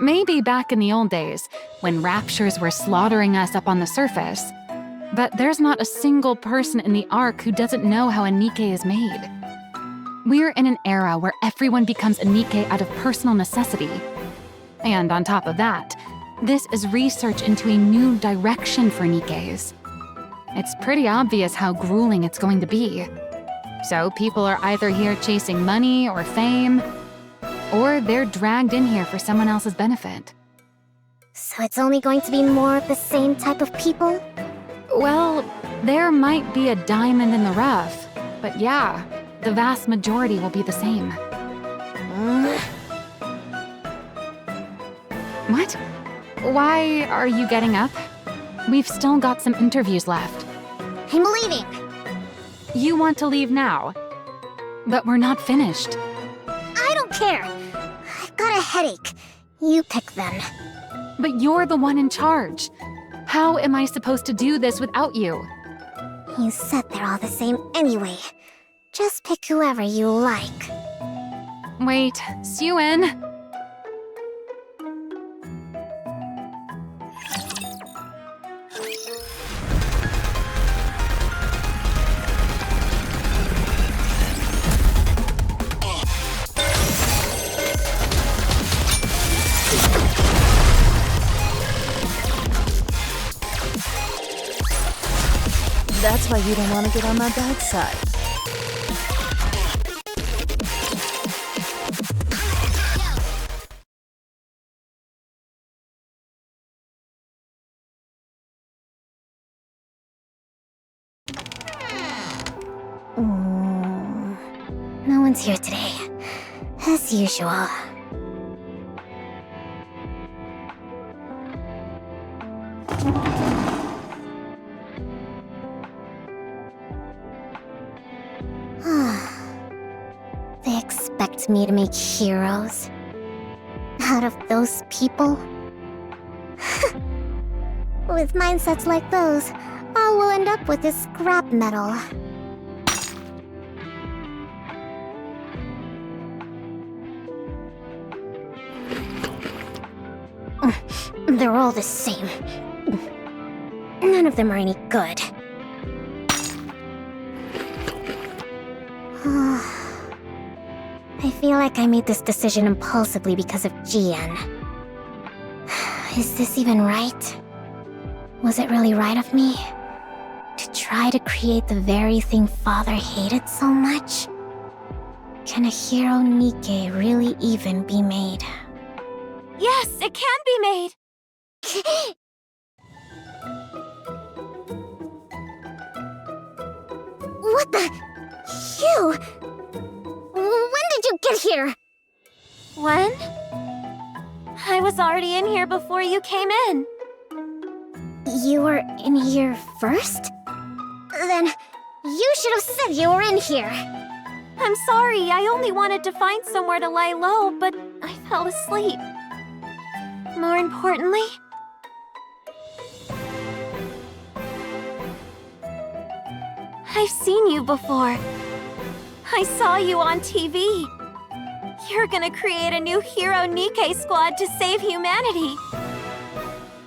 Maybe back in the old days, when raptures were slaughtering us up on the surface, but there's not a single person in the Ark who doesn't know how a NIKKE is made. We're in an era where everyone becomes a NIKKE out of personal necessity. And on top of that, this is research into a new direction for NIKKEs. It's pretty obvious how grueling it's going to be. So people are either here chasing money or fame, or they're dragged in here for someone else's benefit. So it's only going to be more of the same type of people? Well, there might be a diamond in the rough, but yeah, the vast majority will be the same. What? Why are you getting up? We've still got some interviews left. I'm leaving! You want to leave now, but we're not finished. I don't care! I've got a headache. You pick them. But you're the one in charge. How am I supposed to do this without you? You said they're all the same anyway. Just pick whoever you like. Wait, Suen. That's why you don't want to get on my bad side. No one's here today. As usual. They expect me to make heroes? Out of those people? With mindsets like those, all we'll end up with is scrap metal. They're all the same. None of them are any good. I feel like I made this decision impulsively because of Jian. Is this even right? Was it really right of me? To try to create the very thing Father hated so much? Can a hero NIKKE really even be made? Yes, it can be made! What the? You? When did you get here? When? I was already in here before you came in. You were in here first? Then you should have said you were in here. I'm sorry, I only wanted to find somewhere to lie low, but I fell asleep. More importantly, I've seen you before. I saw you on TV. You're gonna create a new hero NIKKE squad to save humanity.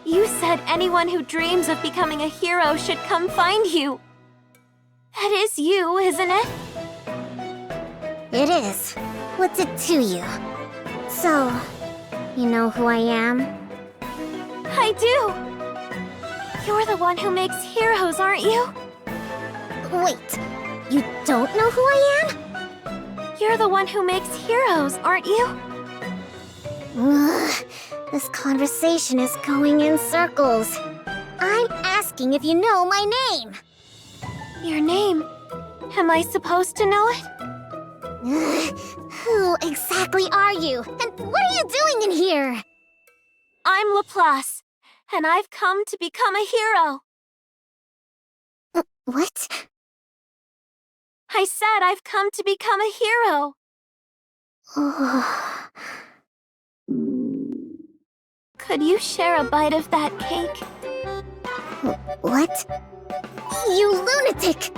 You said anyone who dreams of becoming a hero should come find you. That is you, isn't it? It is. What's it to you? So, you know who I am? I do. You're the one who makes heroes, aren't you? Wait, you don't know who I am? You're the one who makes heroes, aren't you? Ugh, this conversation is going in circles. I'm asking if you know my name. Your name? Am I supposed to know it? Who exactly are you? And what are you doing in here? I'm Laplace, and I've come to become a hero. What? I said I've come to become a hero. Could you share a bite of that cake? What? You lunatic!